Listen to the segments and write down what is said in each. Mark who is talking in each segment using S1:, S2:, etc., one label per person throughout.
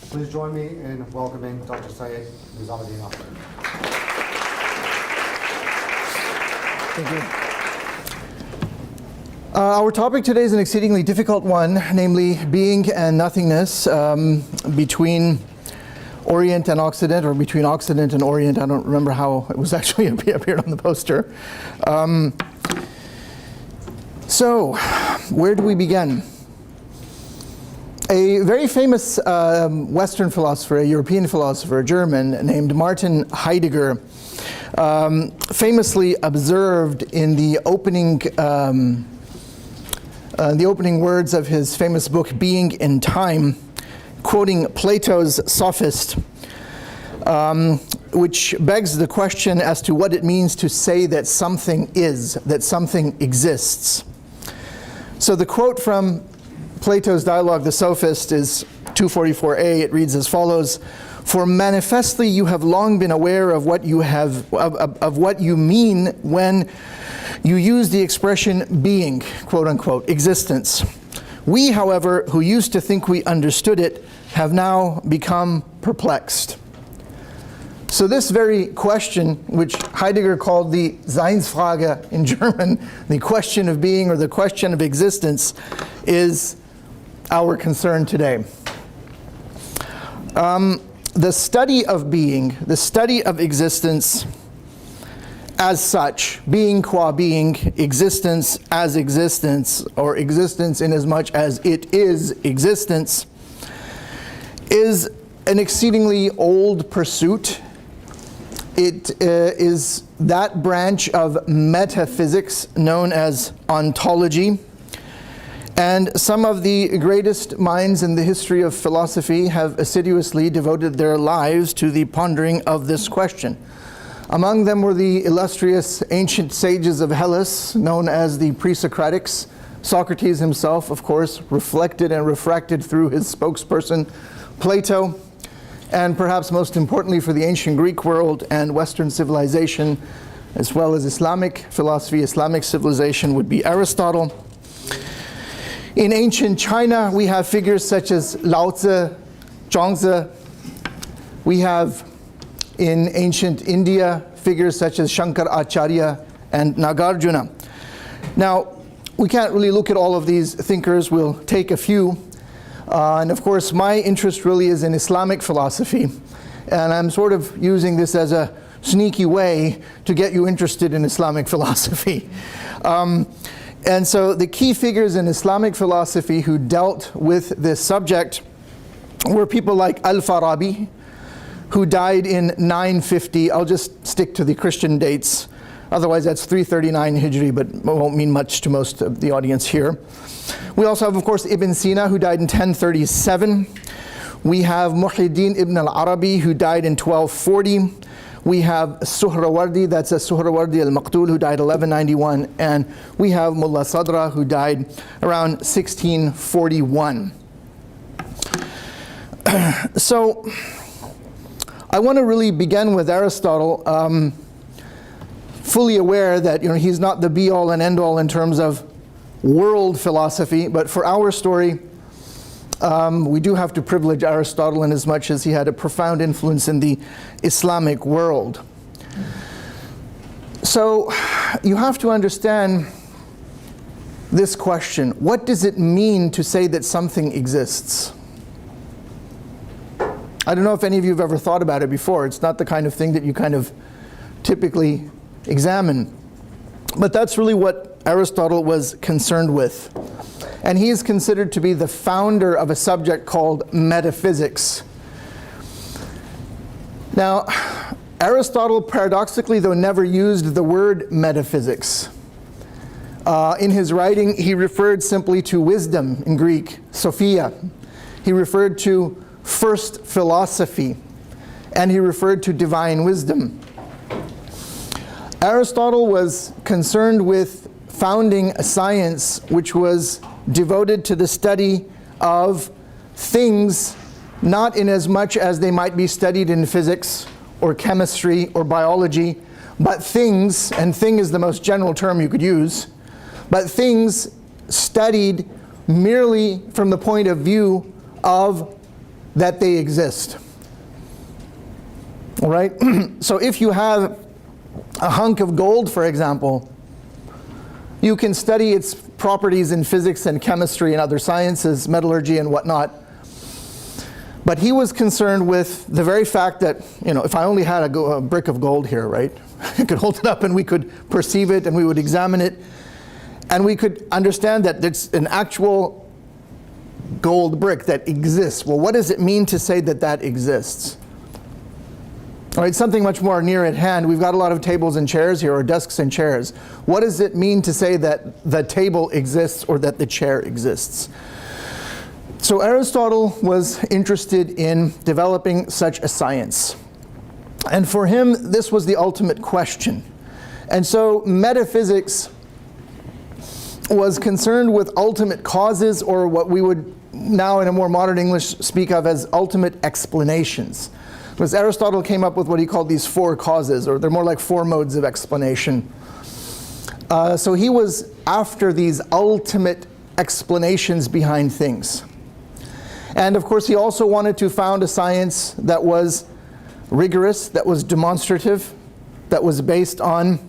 S1: Please join me in welcoming Dr. Sayyid Nizamuddin.
S2: Thank you. Our topic today is an exceedingly difficult one, namely being and nothingness, between Orient and Occident, or between Occident and Orient. I don't remember how it was actually appeared on the poster. So, where do we begin? A very famous Western philosopher, a European philosopher, a German, named Martin Heidegger, famously observed in the opening words of his famous book, Being in Time, quoting Plato's Sophist, which begs the question as to what it means to say that something is, that something exists. So the quote from Plato's dialogue, The Sophist, is 244a. It reads as follows: "For manifestly you have long been aware of what you have of what you mean when you use the expression being, quote unquote, existence. We, however, who used to think we understood it, have now become perplexed." So this very question, which Heidegger called the Seinsfrage in German, the question of being or the question of existence, is our concern today. The study of being, the study of existence as such, being qua being, existence as existence, or existence in as much as it is existence, is an exceedingly old pursuit. It is that branch of metaphysics known as ontology. And some of the greatest minds in the history of philosophy have assiduously devoted their lives to the pondering of this question. Among them were the illustrious ancient sages of Hellas, known as the pre-Socratics. Socrates himself, of course, reflected and refracted through his spokesperson, Plato. And perhaps most importantly for the ancient Greek world and Western civilization, as well as Islamic philosophy, Islamic civilization, would be Aristotle. In ancient China, we have figures such as Lao Tzu, Zhuangzi. We have in ancient India figures such as Shankaracharya and Nagarjuna. Now, we can't really look at all of these thinkers. We'll take a few. And of course, my interest really is in Islamic philosophy. And I'm sort of using this as a sneaky way to get you interested in Islamic philosophy. And so the key figures in Islamic philosophy who dealt with this subject were people like Al-Farabi, who died in 950. I'll just stick to the Christian dates. Otherwise, that's 339 Hijri, but it won't mean much to most of the audience here. We also have, of course, Ibn Sina, who died in 1037. We have Muhyiddin ibn al-Arabi, who died in 1240. We have Suhrawardi, that's a Suhrawardi al-Maqtul, who died 1191. And we have Mullah Sadra, who died around 1641. So, I want to really begin with Aristotle, fully aware that he's not the be-all and end-all in terms of world philosophy, but for our story, we do have to privilege Aristotle in as much as he had a profound influence in the Islamic world. So you have to understand this question: what does it mean to say that something exists? I don't know if any of you have ever thought about it before. It's not the kind of thing that you kind of typically examine. But that's really what Aristotle was concerned with. And he is considered to be the founder of a subject called metaphysics. Now, Aristotle, paradoxically, though, never used the word metaphysics. In his writing, he referred simply to wisdom in Greek, Sophia. He referred to first philosophy, and he referred to divine wisdom. Aristotle was concerned with founding a science which was devoted to the study of things, not in as much as they might be studied in physics or chemistry or biology, but things, and thing is the most general term you could use, but things studied merely from the point of view of that they exist. All right? So if you have a hunk of gold, for example, you can study its properties in physics and chemistry and other sciences, metallurgy and whatnot. But he was concerned with the very fact that, if I only had a brick of gold here, right? I could hold it up and we could perceive it and we would examine it. And we could understand that it's an actual gold brick that exists. Well, what does it mean to say that that exists? All right, something much more near at hand. We've got a lot of tables and chairs here, or desks and chairs. What does it mean to say that the table exists or that the chair exists? So Aristotle was interested in developing such a science. And for him, this was the ultimate question. And so metaphysics was concerned with ultimate causes, or what we would now in a more modern English speak of as ultimate explanations. Because Aristotle came up with what he called these four causes, or they're more like four modes of explanation. So he was after these ultimate explanations behind things. And of course he also wanted to found a science that was rigorous, that was demonstrative, that was based on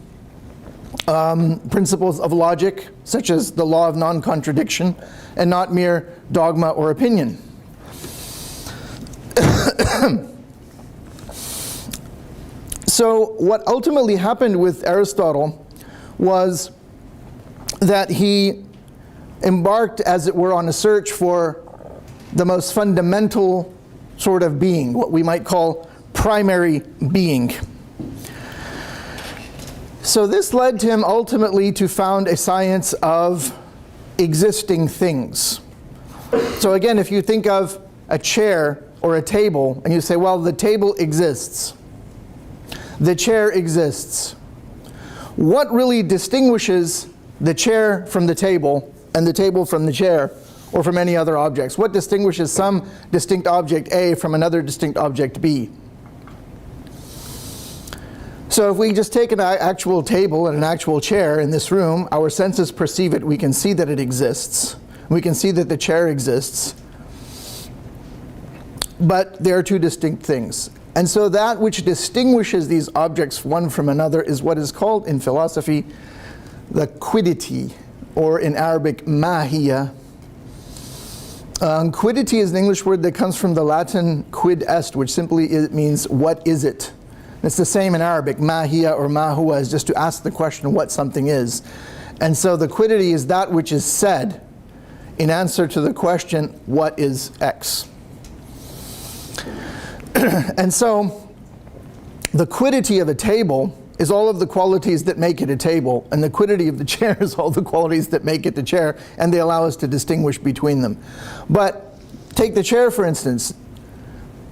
S2: principles of logic, such as the law of non-contradiction, and not mere dogma or opinion. So what ultimately happened with Aristotle was that he embarked, as it were, on a search for the most fundamental sort of being, what we might call primary being. So this led to him ultimately to found a science of existing things. So again, if you think of a chair or a table and you say, well, the table exists, the chair exists. What really distinguishes the chair from the table and the table from the chair or from any other objects? What distinguishes some distinct object A from another distinct object B? So if we just take an actual table and an actual chair in this room, our senses perceive it, we can see that it exists. We can see that the chair exists. But they are two distinct things. And so that which distinguishes these objects one from another is what is called in philosophy the quiddity, or in Arabic, mahiyya. Quiddity is an English word that comes from the Latin quid est, which simply means what is it? It's the same in Arabic. Mahiyya or mahuwa is just to ask the question what something is. And so the quiddity is that which is said in answer to the question, what is X? And so the quiddity of a table is all of the qualities that make it a table, and the quiddity of the chair is all the qualities that make it the chair, and they allow us to distinguish between them. But take the chair, for instance.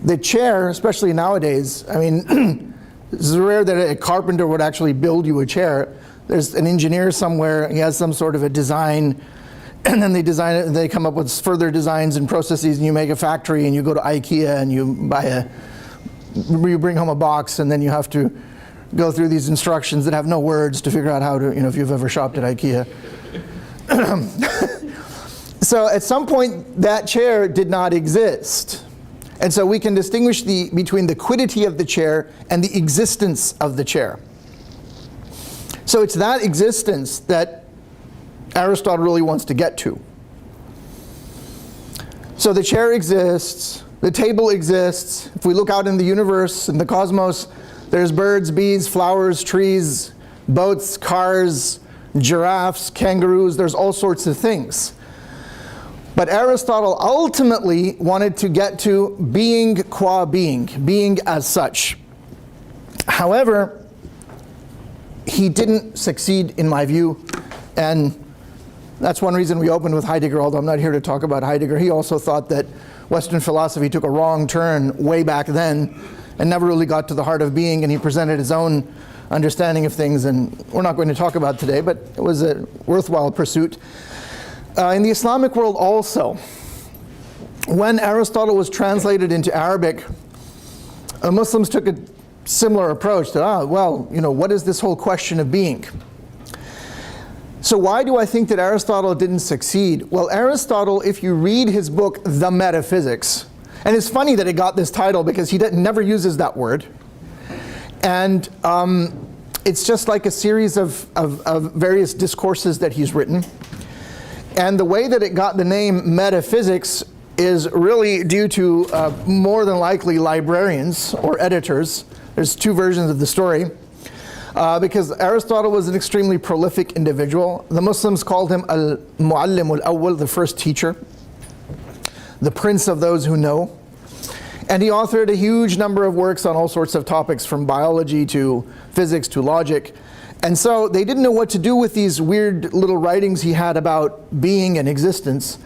S2: The chair, especially nowadays, I mean, it's rare that a carpenter would actually build you a chair. There's an engineer somewhere, he has some sort of a design, and then they design it and they come up with further designs and processes, and you make a factory and you go to IKEA and you bring home a box, and then you have to go through these instructions that have no words to figure out how to, if you've ever shopped at IKEA. So at some point that chair did not exist. And so we can distinguish between the quiddity of the chair and the existence of the chair. So it's that existence that Aristotle really wants to get to. So the chair exists, the table exists. If we look out in the universe, in the cosmos, there's birds, bees, flowers, trees, boats, cars, giraffes, kangaroos, there's all sorts of things. But Aristotle ultimately wanted to get to being qua being as such. However, he didn't succeed in my view, and that's one reason we opened with Heidegger, although I'm not here to talk about Heidegger. He also thought that Western philosophy took a wrong turn way back then and never really got to the heart of being, and he presented his own understanding of things, and we're not going to talk about today, but it was a worthwhile pursuit. In the Islamic world also, when Aristotle was translated into Arabic, Muslims took a similar approach that, what is this whole question of being? So why do I think that Aristotle didn't succeed? Well, Aristotle, if you read his book, The Metaphysics, And it's funny that it got this title because he never uses that word. And it's just like a series of various discourses that he's written. And the way that it got the name Metaphysics is really due to more than likely librarians or editors. There's two versions of the story. Because Aristotle was an extremely prolific individual. The Muslims called him al-Muallim al-Awwal, the first teacher, the prince of those who know. And he authored a huge number of works on all sorts of topics, from biology to physics to logic. And so they didn't know what to do with these weird little writings he had about being and existence.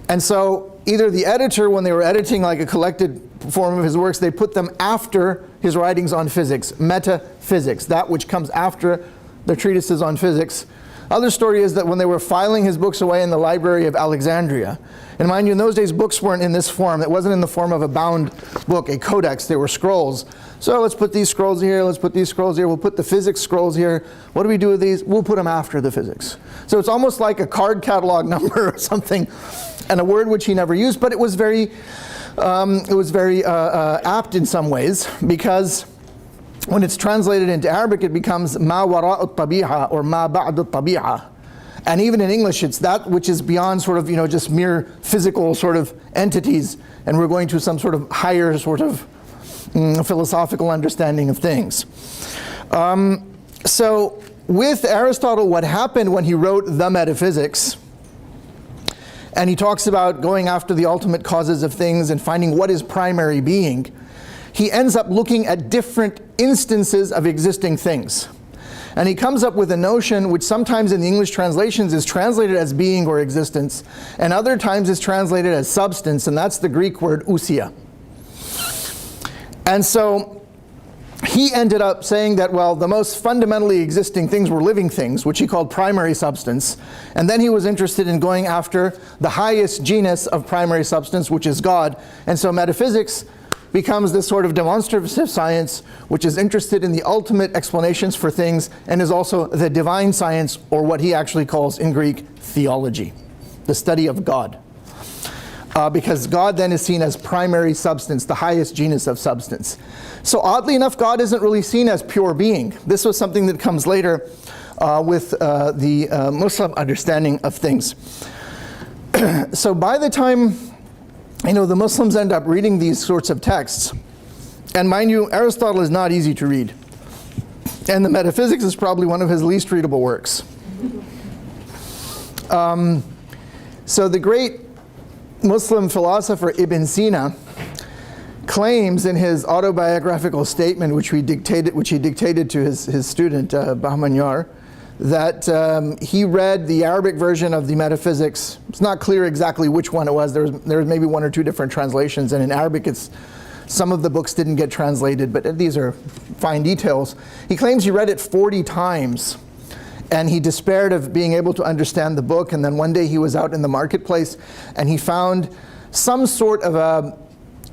S2: And so either the editor, when they were editing like a collected form of his works, they put them after his writings on physics, metaphysics, that which comes after the treatises on physics. Other story is that when they were filing his books away in the Library of Alexandria, and mind you, in those days books weren't in this form. It wasn't in the form of a bound book, a codex. They were scrolls. So let's put these scrolls here, let's put these scrolls here, we'll put the physics scrolls here. What do we do with these? We'll put them after the physics. So it's almost like a card catalog number or something, and a word which he never used, but it was very apt in some ways, because when it's translated into Arabic, it becomes ma wara' al-tabi'a, or ma ba'd al-tabi'a. And even in English, it's that which is beyond sort of, just mere physical sort of entities, and we're going to some sort of higher sort of philosophical understanding of things. So with Aristotle, what happened when he wrote the Metaphysics, and he talks about going after the ultimate causes of things and finding what is primary being, he ends up looking at different instances of existing things. And he comes up with a notion which sometimes in the English translations is translated as being or existence, and other times is translated as substance, and that's the Greek word ousia. And so he ended up saying that, well, the most fundamentally existing things were living things, which he called primary substance. And then he was interested in going after the highest genus of primary substance, which is God. And so metaphysics becomes this sort of demonstrative science which is interested in the ultimate explanations for things, and is also the divine science, or what he actually calls in Greek theology, the study of God. Because God then is seen as primary substance, the highest genus of substance. So oddly enough, God isn't really seen as pure being. This was something that comes later with the Muslim understanding of things. So by the time the Muslims end up reading these sorts of texts, and mind you, Aristotle is not easy to read, and the Metaphysics is probably one of his least readable works. So the great Muslim philosopher Ibn Sina claims in his autobiographical statement, which he dictated to his student Bahman, that he read the Arabic version of the Metaphysics. It's not clear exactly which one it was. There was maybe one or two different translations, and in Arabic some of the books didn't get translated, but these are fine details. He claims he read it 40 times, and he despaired of being able to understand the book. And then one day he was out in the marketplace, and he found some sort of a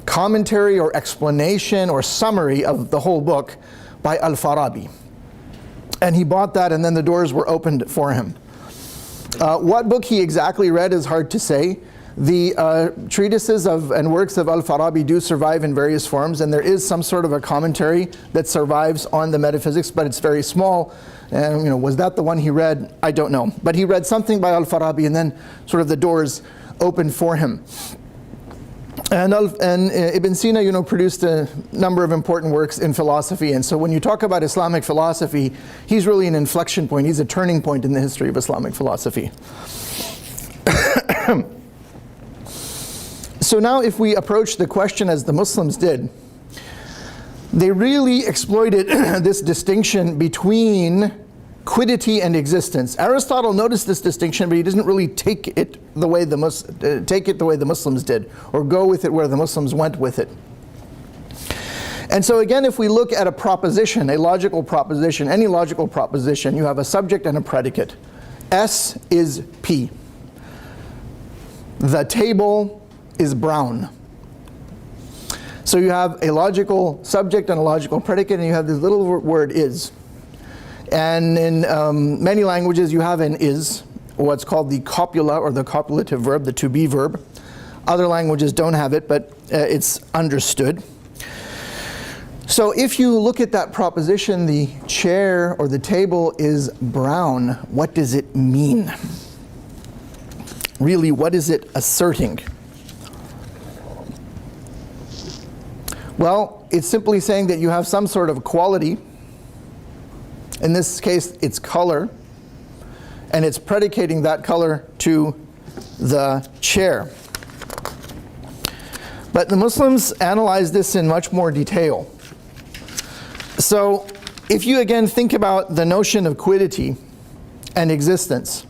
S2: commentary or explanation or summary of the whole book by Al-Farabi. And he bought that, and then the doors were opened for him. What book he exactly read is hard to say. The treatises and works of Al-Farabi do survive in various forms, and there is some sort of a commentary that survives on the Metaphysics, but it's very small. And was that the one he read? I don't know. But he read something by Al-Farabi, and then sort of the doors opened for him. And Ibn Sina, produced a number of important works in philosophy. And so when you talk about Islamic philosophy, he's really an inflection point. He's a turning point in the history of Islamic philosophy. So now if we approach the question as the Muslims did, they really exploited this distinction between quiddity and existence. Aristotle noticed this distinction, but he doesn't really take it the way the Muslims did, or go with it where the Muslims went with it. And so again, if we look at a proposition, a logical proposition, any logical proposition, you have a subject and a predicate. S is P. The table is brown. So you have a logical subject and a logical predicate, and you have this little word is. And in many languages you have an is, what's called the copula or the copulative verb, the to be verb. Other languages don't have it, but it's understood. So if you look at that proposition, the chair or the table is brown, what does it mean? Really, what is it asserting? Well, it's simply saying that you have some sort of quality. In this case, it's color. And it's predicating that color to the chair. But the Muslims analyze this in much more detail. So if you again think about the notion of quiddity and existence,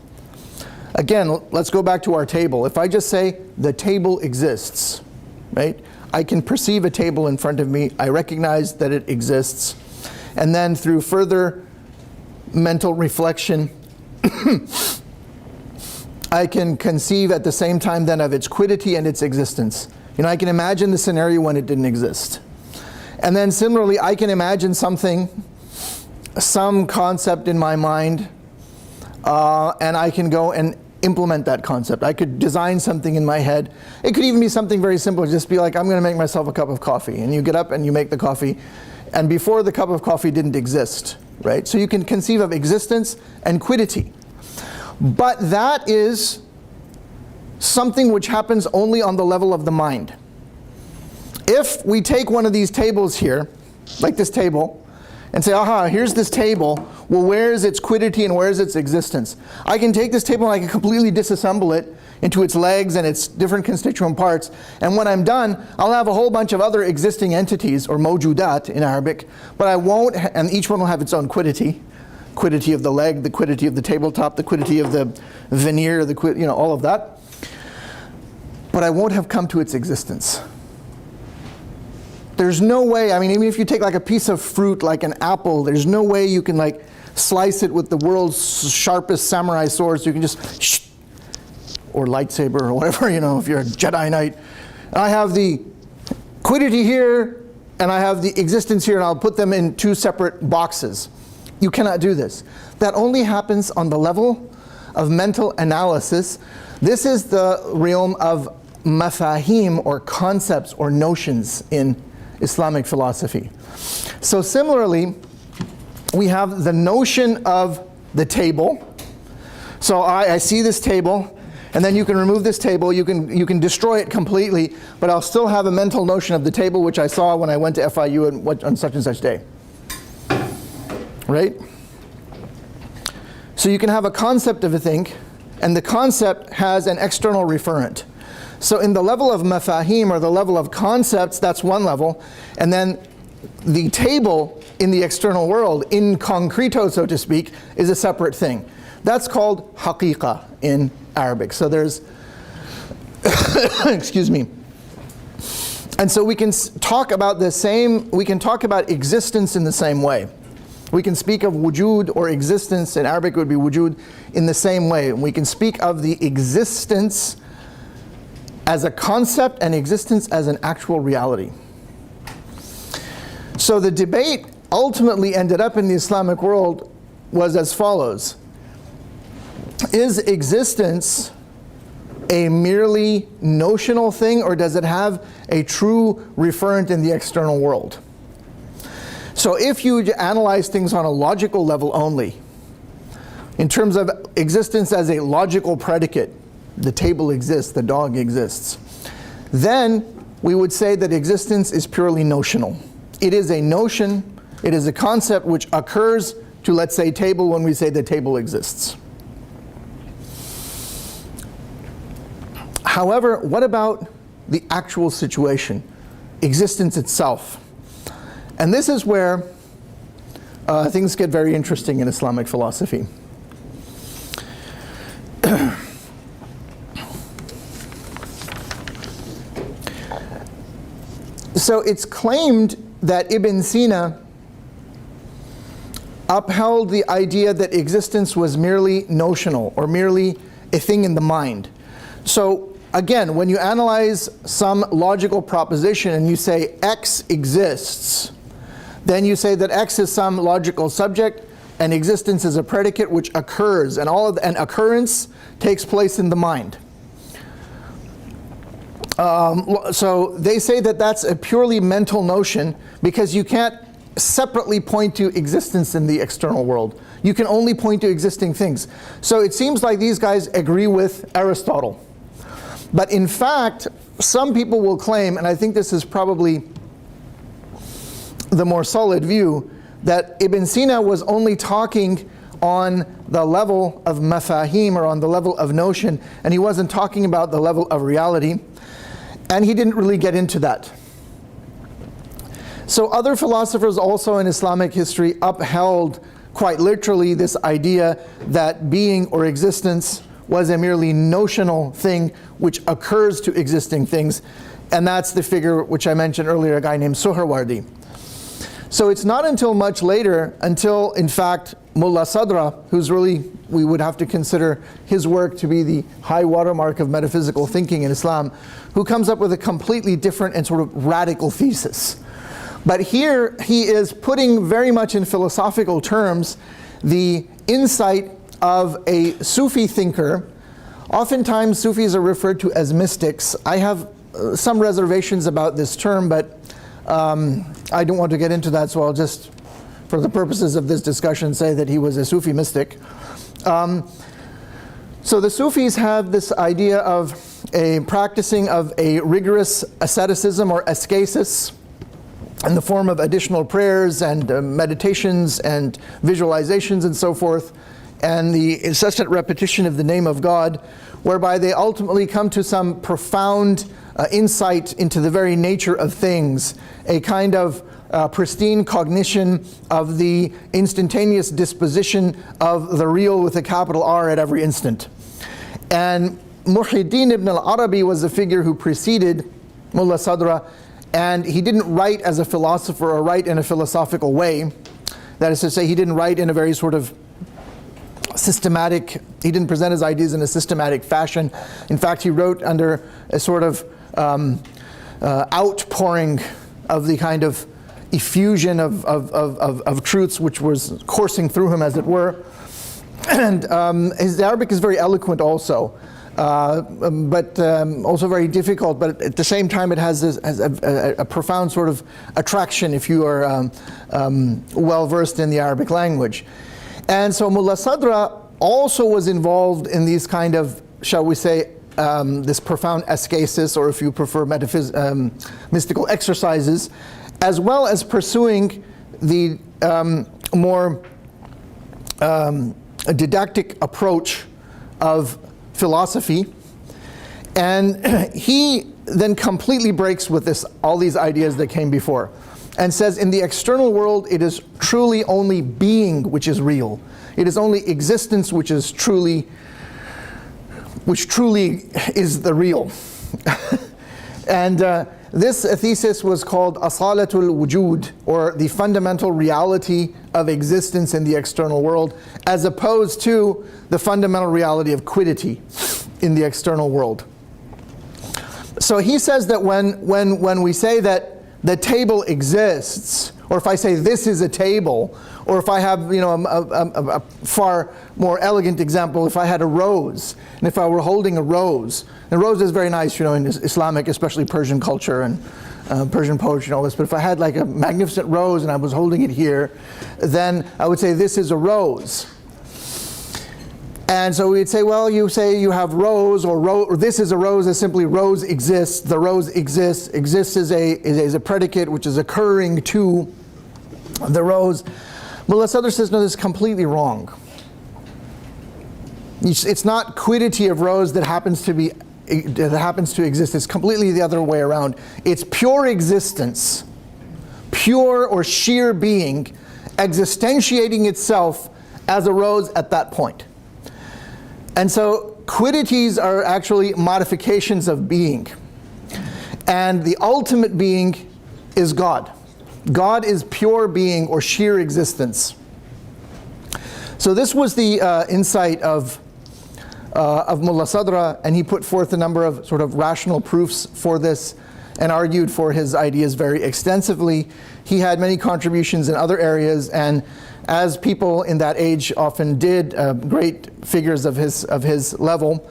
S2: again, let's go back to our table. If I just say the table exists, right? I can perceive a table in front of me. I recognize that it exists. And then through further mental reflection, I can conceive at the same time then of its quiddity and its existence. You know, I can imagine the scenario when it didn't exist. And then similarly, I can imagine something, some concept in my mind, and I can go and implement that concept. I could design something in my head. It could even be something very simple, just be like, I'm going to make myself a cup of coffee. And you get up and you make the coffee. And before, the cup of coffee didn't exist, right? So you can conceive of existence and quiddity. But that is something which happens only on the level of the mind. If we take one of these tables here, like this table, and say, aha, here's this table, well, where is its quiddity and where is its existence? I can take this table and I can completely disassemble it into its legs and its different constituent parts, and when I'm done, I'll have a whole bunch of other existing entities, or mawjudat in Arabic, but I won't, and each one will have its own quiddity. Quiddity of the leg, the quiddity of the tabletop, the quiddity of the veneer, all of that. But I won't have come to its existence. There's no way, I mean, even if you take like a piece of fruit, like an apple, there's no way you can like slice it with the world's sharpest samurai sword, so you can just or lightsaber or whatever, if you're a Jedi Knight. I have the quiddity here, and I have the existence here, and I'll put them in two separate boxes. You cannot do this. That only happens on the level of mental analysis. This is the realm of mafahim, or concepts or notions in Islamic philosophy. So similarly, we have the notion of the table. So I see this table, and then you can remove this table, you can destroy it completely, but I'll still have a mental notion of the table which I saw when I went to FIU on such and such day. Right? So you can have a concept of a thing, and the concept has an external referent. So in the level of mafahim, or the level of concepts, that's one level, and then the table in the external world, in concreto, so to speak, is a separate thing. That's called haqiqah in Arabic. So there's, excuse me. And so we can talk about we can talk about existence in the same way. We can speak of wujud, or existence, in Arabic it would be wujud, in the same way. We can speak of the existence as a concept and existence as an actual reality. So the debate ultimately ended up in the Islamic world was as follows. Is existence a merely notional thing, or does it have a true referent in the external world? So if you analyze things on a logical level only, in terms of existence as a logical predicate, the table exists, the dog exists, then we would say that existence is purely notional. It is a notion, it is a concept which occurs to, let's say, table when we say the table exists. However, what about the actual situation, existence itself? And this is where things get very interesting in Islamic philosophy. So it's claimed that Ibn Sina upheld the idea that existence was merely notional, or merely a thing in the mind. So again, when you analyze some logical proposition and you say X exists, then you say that X is some logical subject and existence is a predicate which occurs, and an occurrence takes place in the mind. So they say that that's a purely mental notion because you can't separately point to existence in the external world. You can only point to existing things. So it seems like these guys agree with Aristotle. But in fact, some people will claim, and I think this is probably the more solid view, that Ibn Sina was only talking on the level of mafahim, or on the level of notion, and he wasn't talking about the level of reality, and he didn't really get into that. So other philosophers also in Islamic history upheld quite literally this idea that being or existence was a merely notional thing which occurs to existing things, and that's the figure which I mentioned earlier, a guy named Suhrawardi. So it's not until much later, until in fact Mullah Sadra, who's really, we would have to consider his work to be the high watermark of metaphysical thinking in Islam, who comes up with a completely different and sort of radical thesis. But here he is putting very much in philosophical terms the insight of a Sufi thinker. Oftentimes Sufis are referred to as mystics. I have some reservations about this term, but I don't want to get into that, so I'll just, for the purposes of this discussion, say that he was a Sufi mystic. So the Sufis have this idea of a practicing of a rigorous asceticism or ascesis in the form of additional prayers and meditations and visualizations and so forth, and the incessant repetition of the name of God, whereby they ultimately come to some profound insight into the very nature of things, a kind of pristine cognition of the instantaneous disposition of the real with a capital R at every instant. And Muhyiddin ibn al-Arabi was the figure who preceded Mullah Sadra, and he didn't write as a philosopher or write in a philosophical way. That is to say, he didn't write in a very sort of systematic, he didn't present his ideas in a systematic fashion. In fact, he wrote under a sort of outpouring of the kind of effusion of truths which was coursing through him, as it were. And his Arabic is very eloquent also, but also very difficult, but at the same time it has a profound sort of attraction if you are well versed in the Arabic language. And so Mullah Sadra also was involved in these kind of, shall we say, this profound ascesis, or if you prefer mystical exercises, as well as pursuing the more didactic approach of philosophy. And he then completely breaks with this, all these ideas that came before, and says in the external world it is truly only being which is real. It is only existence which truly is the real. And this thesis was called Asalatul Wujud, or the fundamental reality of existence in the external world, as opposed to the fundamental reality of quiddity in the external world. So he says that when we say that the table exists, or if I say this is a table, or if I have a far more elegant example, if I had a rose, and if I were holding a rose, and rose is very nice, in Islamic, especially Persian culture and Persian poetry and all this, but if I had like a magnificent rose and I was holding it here, then I would say this is a rose. And so we'd say, well, you say you have rose, or this is a rose, as simply rose exists. The rose exists. Exists is a predicate which is occurring to the rose. Mullah Sadr says, no, this is completely wrong. It's not quiddity of rose that happens to exist. It's completely the other way around. It's pure existence, pure or sheer being, existentiating itself as a rose at that point. And so quiddities are actually modifications of being. And the ultimate being is God. God is pure being or sheer existence. So this was the insight of Mullah Sadra, and he put forth a number of sort of rational proofs for this and argued for his ideas very extensively. He had many contributions in other areas, and as people in that age often did, great figures of his level,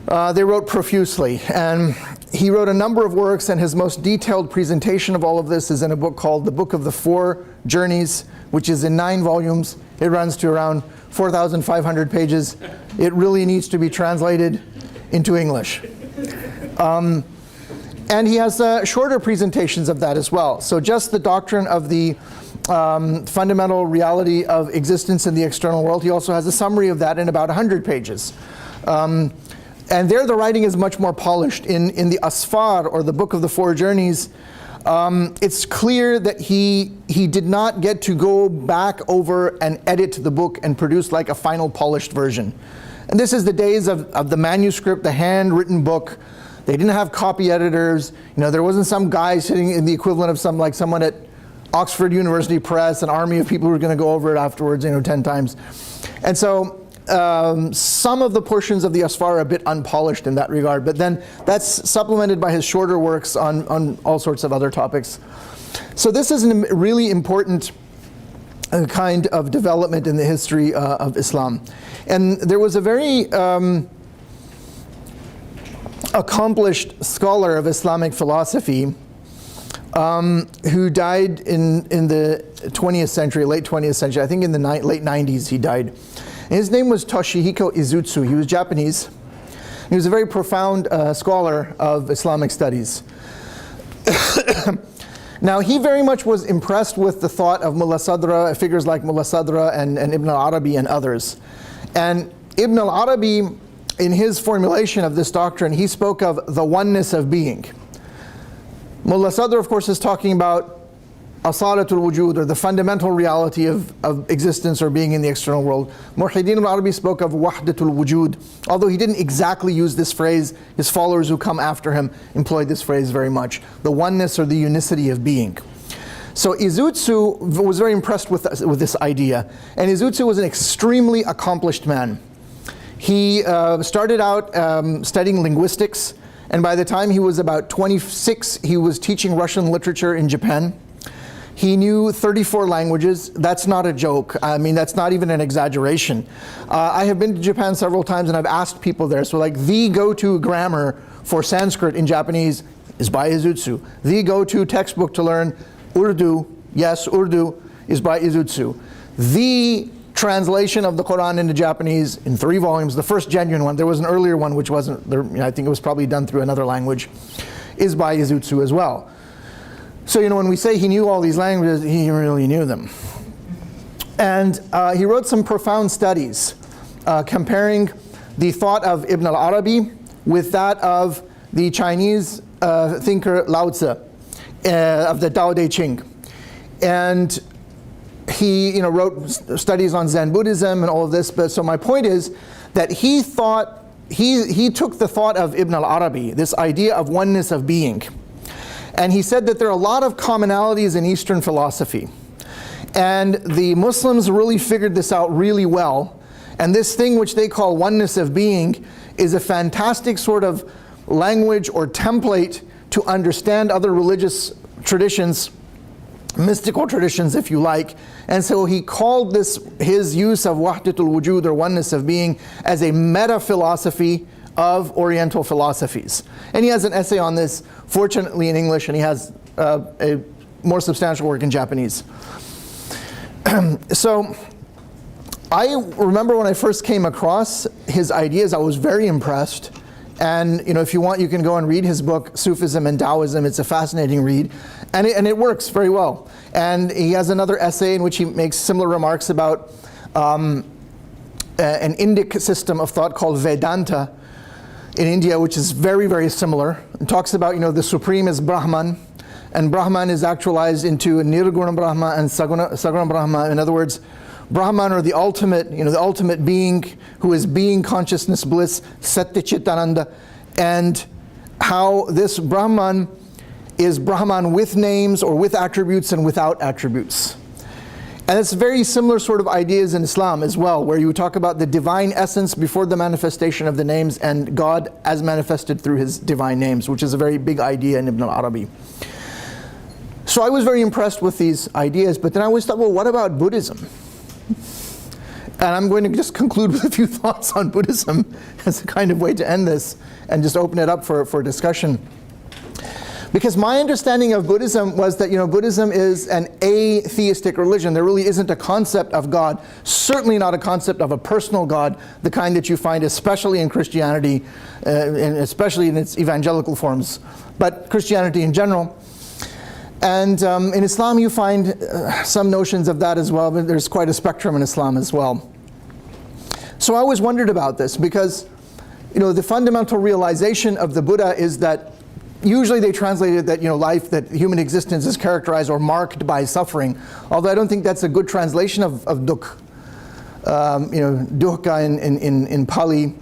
S2: they wrote profusely. And He wrote a number of works, and his most detailed presentation of all of this is in a book called The Book of the Four Journeys, which is in 9 volumes. It runs to around 4,500 pages. It really needs to be translated into English. And he has shorter presentations of that as well. So just the doctrine of the fundamental reality of existence in the external world, he also has a summary of that in about 100 pages. And there the writing is much more polished. In the Asfar, or the Book of the Four Journeys, it's clear that he did not get to go back over and edit the book and produce like a final polished version. And this is the days of the manuscript, the handwritten book. They didn't have copy editors. You know, there wasn't some guy sitting in the equivalent of someone at Oxford University Press, an army of people who were going to go over it afterwards, 10 times. And so some of the portions of the Asfar are a bit unpolished in that regard, but then that's supplemented by his shorter works on all sorts of other topics. So this is a really important kind of development in the history of Islam. And there was a very accomplished scholar of Islamic philosophy who died in the 20th century, late 20th century. I think in the late 90s he died. And his name was Toshihiko Izutsu. He was Japanese. He was a very profound scholar of Islamic studies. Now, he very much was impressed with the thought of Mullah Sadra, figures like Mullah Sadra and Ibn al-Arabi and others. And Ibn al-Arabi, in his formulation of this doctrine, he spoke of the oneness of being. Mullah Sadr, of course, is talking about asalatul wujud, or the fundamental reality of existence or being in the external world. Muhyiddin al-Arabi spoke of wahdatul wujud, although he didn't exactly use this phrase. His followers who come after him employed this phrase very much, the oneness or the unicity of being. So Izutsu was very impressed with this idea, and Izutsu was an extremely accomplished man. He started out studying linguistics, and by the time he was about 26, he was teaching Russian literature in Japan. He knew 34 languages. That's not a joke. I mean, that's not even an exaggeration. I have been to Japan several times, and I've asked people there. So like, the go-to grammar for Sanskrit in Japanese is by Izutsu. The go-to textbook to learn Urdu, yes, Urdu, is by Izutsu. The translation of the Quran into Japanese in 3 volumes, the first genuine one, there was an earlier one which wasn't, I think it was probably done through another language, is by Izutsu as well. So, when we say he knew all these languages, he really knew them. And he wrote some profound studies comparing the thought of Ibn al-Arabi with that of the Chinese thinker Lao Tzu of the Tao Te Ching. And he wrote studies on Zen Buddhism and all of this. But so my point is that he took the thought of Ibn al-Arabi, this idea of oneness of being, and he said that there are a lot of commonalities in Eastern philosophy. And the Muslims really figured this out really well. And this thing which they call oneness of being is a fantastic sort of language or template to understand other religious traditions, mystical traditions if you like. And so he called his use of wahdatul wujud, or oneness of being, as a meta-philosophy of Oriental philosophies. And he has an essay on this, fortunately in English, and he has a more substantial work in Japanese. So I remember when I first came across his ideas, I was very impressed. And if you want, you can go and read his book, Sufism and Taoism. It's a fascinating read, and it works very well. And he has another essay in which he makes similar remarks about an Indic system of thought called Vedanta in India, which is very, very similar. It talks about, the supreme is Brahman, and Brahman is actualized into Nirguna Brahma and Saguna Brahma. In other words, Brahman, or the ultimate being, who is being, consciousness, bliss, Satya Chitananda, and how this Brahman is Brahman with names or with attributes and without attributes. And it's very similar sort of ideas in Islam as well, where you talk about the divine essence before the manifestation of the names, and God as manifested through his divine names, which is a very big idea in Ibn al-Arabi. So I was very impressed with these ideas, but then I always thought, well, what about Buddhism? And I'm going to just conclude with a few thoughts on Buddhism as a kind of way to end this and just open it up for discussion. Because my understanding of Buddhism was that, Buddhism is an atheistic religion. There really isn't a concept of God, certainly not a concept of a personal God, the kind that you find especially in Christianity, and especially in its evangelical forms, but Christianity in general. And in Islam you find some notions of that as well, but there's quite a spectrum in Islam as well. So I always wondered about this because, the fundamental realization of the Buddha is that usually they translated that, that human existence is characterized or marked by suffering. Although I don't think that's a good translation of dukh, dukkha in Pali.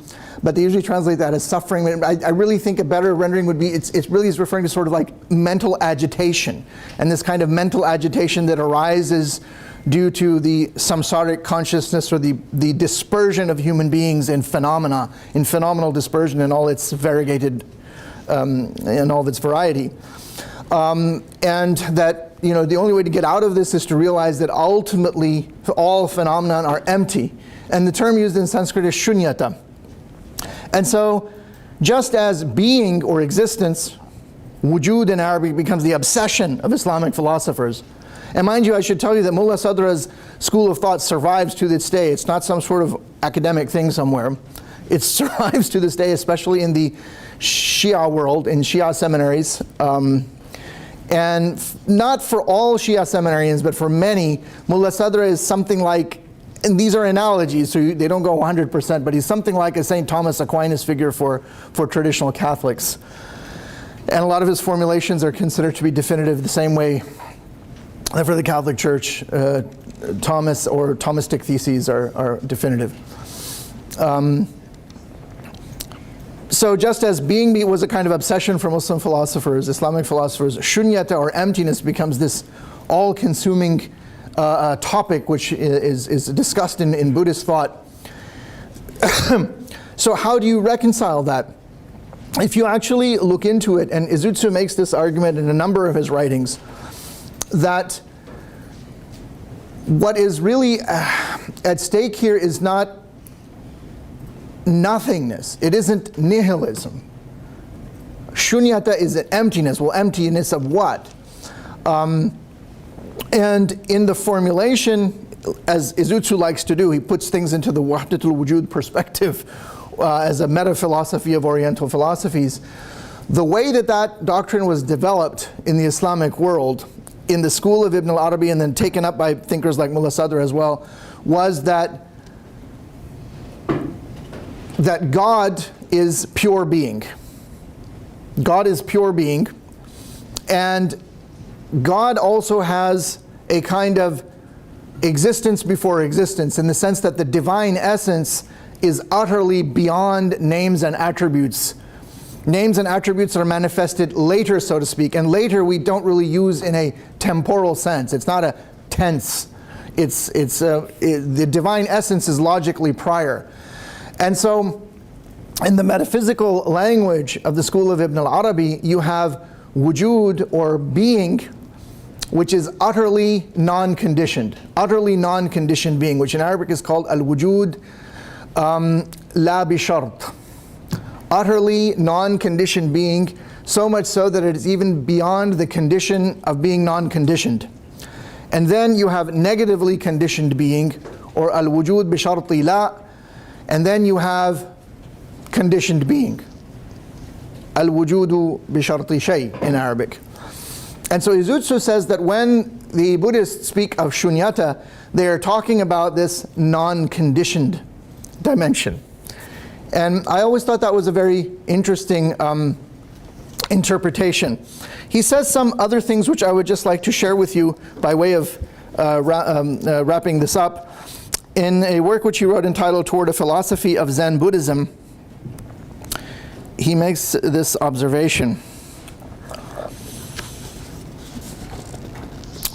S2: But they usually translate that as suffering. I really think a better rendering would be, it really is referring to sort of like mental agitation. And this kind of mental agitation that arises due to the samsaric consciousness or the dispersion of human beings in phenomena, in phenomenal dispersion in all its variegated in all of its variety. And that, the only way to get out of this is to realize that ultimately all phenomena are empty. And the term used in Sanskrit is shunyata. And so, just as being or existence, wujud in Arabic, becomes the obsession of Islamic philosophers. And mind you, I should tell you that Mullah Sadra's school of thought survives to this day. It's not some sort of academic thing somewhere. It survives to this day, especially in the Shīʿah world, in Shīʿah seminaries. And not for all Shīʿah seminarians, but for many, Mullah Sadra is something like, and these are analogies, so they don't go 100%, but he's something like a St. Thomas Aquinas figure for traditional Catholics. And a lot of his formulations are considered to be definitive the same way that for the Catholic Church, Thomas or Thomistic theses are definitive. So just as being was a kind of obsession for Muslim philosophers, Islamic philosophers, shunyata or emptiness becomes this all-consuming topic which is discussed in Buddhist thought. So how do you reconcile that? If you actually look into it, and Izutsu makes this argument in a number of his writings, that what is really at stake here is not nothingness. It isn't nihilism. Shunyata is an emptiness. Well, emptiness of what? And in the formulation, as Izutsu likes to do, he puts things into the wahdatul wujud perspective as a meta-philosophy of Oriental philosophies. The way that doctrine was developed in the Islamic world, in the school of Ibn al-Arabi and then taken up by thinkers like Mullah Sadr as well, was that God is pure being. God is pure being, and God also has a kind of existence before existence, in the sense that the divine essence is utterly beyond names and attributes. Names and attributes are manifested later, so to speak, and later we don't really use in a temporal sense. It's not a tense. The divine essence is logically prior. And so, in the metaphysical language of the school of Ibn al-Arabi, you have wujud, or being, which is utterly non-conditioned being, which in Arabic is called al-wujud la bishart. Utterly non-conditioned being, so much so that it is even beyond the condition of being non-conditioned. And then you have negatively conditioned being, or al-wujud bisharti la, and then you have conditioned being, al-wujudu bisharti shay in Arabic. And so Izutsu says that when the Buddhists speak of shunyata, they are talking about this non-conditioned dimension. And I always thought that was a very interesting interpretation. He says some other things which I would just like to share with you by way of wrapping this up. In a work which he wrote entitled Toward a Philosophy of Zen Buddhism, he makes this observation.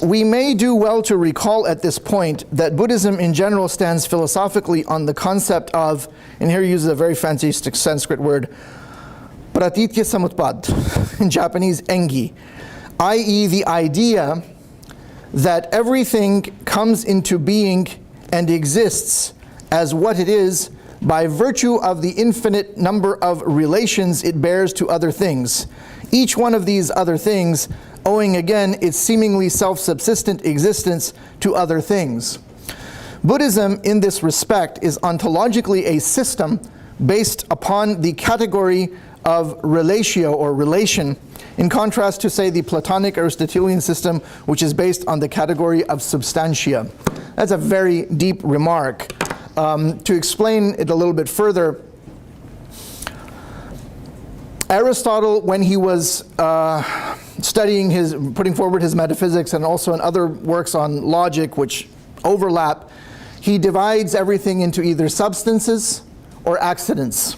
S2: We may do well to recall at this point that Buddhism in general stands philosophically on the concept of, and here he uses a very fancy Sanskrit word, pratitya samutpad, in Japanese engi, i.e. the idea that everything comes into being and exists as what it is by virtue of the infinite number of relations it bears to other things, each one of these other things owing again its seemingly self-subsistent existence to other things. Buddhism in this respect is ontologically a system based upon the category of relatio or relation, in contrast to, say, the Platonic Aristotelian system, which is based on the category of substantia. That's a very deep remark. To explain it a little bit further, Aristotle, when he was putting forward his metaphysics and also in other works on logic which overlap, he divides everything into either substances or accidents.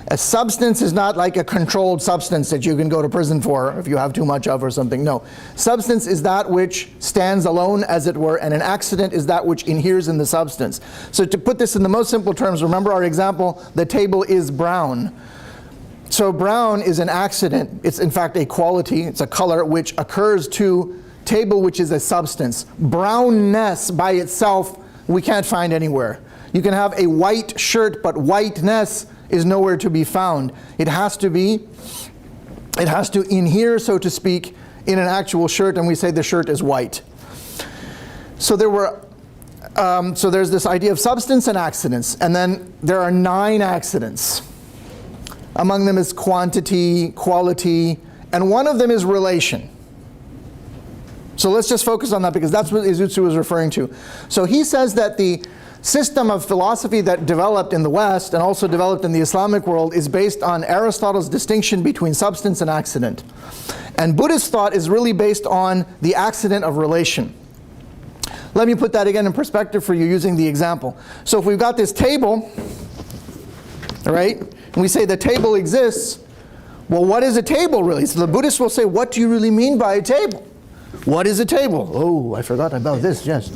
S2: A substance is not like a controlled substance that you can go to prison for if you have too much of or something. No. Substance is that which stands alone, as it were, and an accident is that which inheres in the substance. So to put this in the most simple terms, remember our example, the table is brown. So brown is an accident. It's in fact a quality, it's a color which occurs to table, which is a substance. Brownness by itself, we can't find anywhere. You can have a white shirt, but whiteness is nowhere to be found. It has to inhere, so to speak, in an actual shirt, and we say the shirt is white. So there's this idea of substance and accidents, and then there are 9 accidents. Among them is quantity, quality, and one of them is relation. So let's just focus on that because that's what Izutsu was referring to. So he says that the system of philosophy that developed in the West and also developed in the Islamic world is based on Aristotle's distinction between substance and accident. And Buddhist thought is really based on the accident of relation. Let me put that again in perspective for you using the example. So if we've got this table, right, and we say the table exists, well, what is a table really? So the Buddhists will say, what do you really mean by a table? What is a table? Oh, I forgot about this, yes.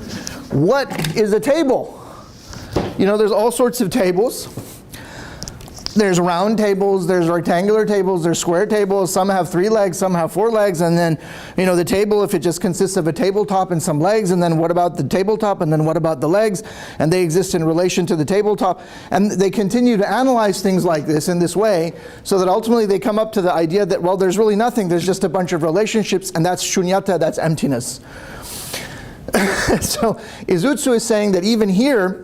S2: What is a table? You know, there's all sorts of tables. There's round tables, there's rectangular tables, there's square tables. Some have 3 legs, some have 4 legs. And then, you know, the table, if it just consists of a tabletop and some legs, and then what about the tabletop, and then what about the legs? And they exist in relation to the tabletop. And they continue to analyze things like this in this way, so that ultimately they come up to the idea that, well, there's really nothing, there's just a bunch of relationships, and that's shunyata, that's emptiness. So Izutsu is saying that even here,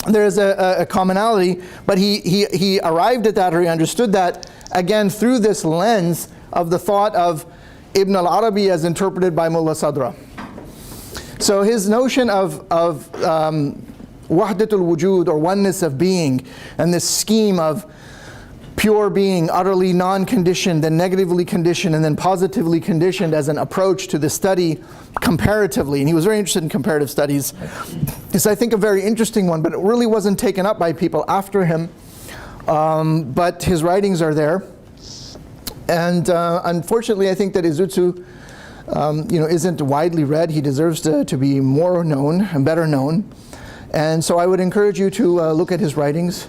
S2: there is a commonality, but he arrived at that, or he understood that, again, through this lens of the thought of Ibn al-Arabi as interpreted by Mullah Sadra. So his notion of wahdatul wujud, or oneness of being, and this scheme of pure being, utterly non-conditioned, then negatively conditioned, and then positively conditioned as an approach to the study comparatively. And he was very interested in comparative studies. It's, I think, a very interesting one, but it really wasn't taken up by people after him. But his writings are there. And unfortunately, I think that Izutsu isn't widely read. He deserves to be more known and better known. And so I would encourage you to look at his writings.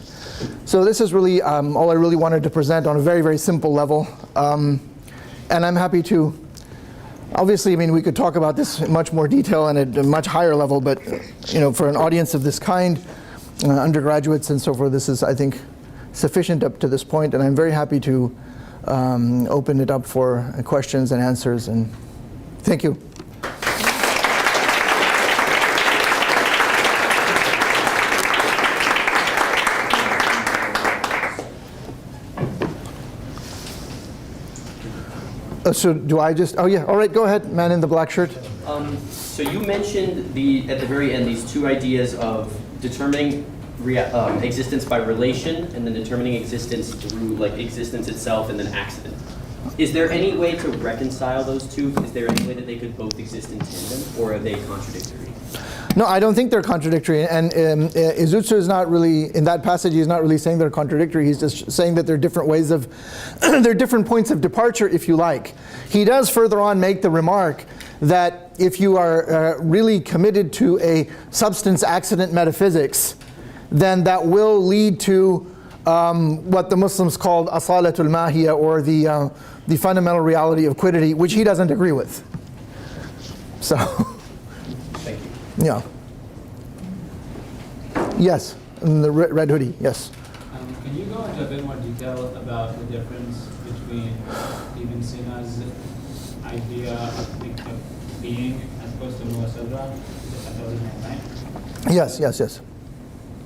S2: So this is really all I really wanted to present on a very, very simple level. And I'm happy to, obviously, I mean, we could talk about this in much more detail and at a much higher level, but, you know, for an audience of this kind, undergraduates and so forth, this is, I think, sufficient up to this point, and I'm very happy to open it up for questions and answers, and thank you. So do I just, oh yeah, all right, go ahead, man in the black shirt.
S3: So you mentioned at the very end these 2 ideas of determining existence by relation and then determining existence through like existence itself and then accident. Is there any way to reconcile those 2? Is there any way that they could both exist in tandem, or are they contradictory?
S2: No, I don't think they're contradictory, and Izutsu is not really, in that passage, he's not really saying they're contradictory. He's just saying that they're different ways of, they're different points of departure, if you like. He does further on make the remark that if you are really committed to a substance-accident metaphysics, then that will lead to what the Muslims called asalatul mahiyya, or the fundamental reality of quiddity, which he doesn't agree with. So. Yeah. Yes. in the red hoodie, yes.
S4: Can you go into a bit more detail about the difference between Ibn Sina's idea of being as opposed to Mullah Sadra? That was his name, right?
S2: Yes, yes, yes.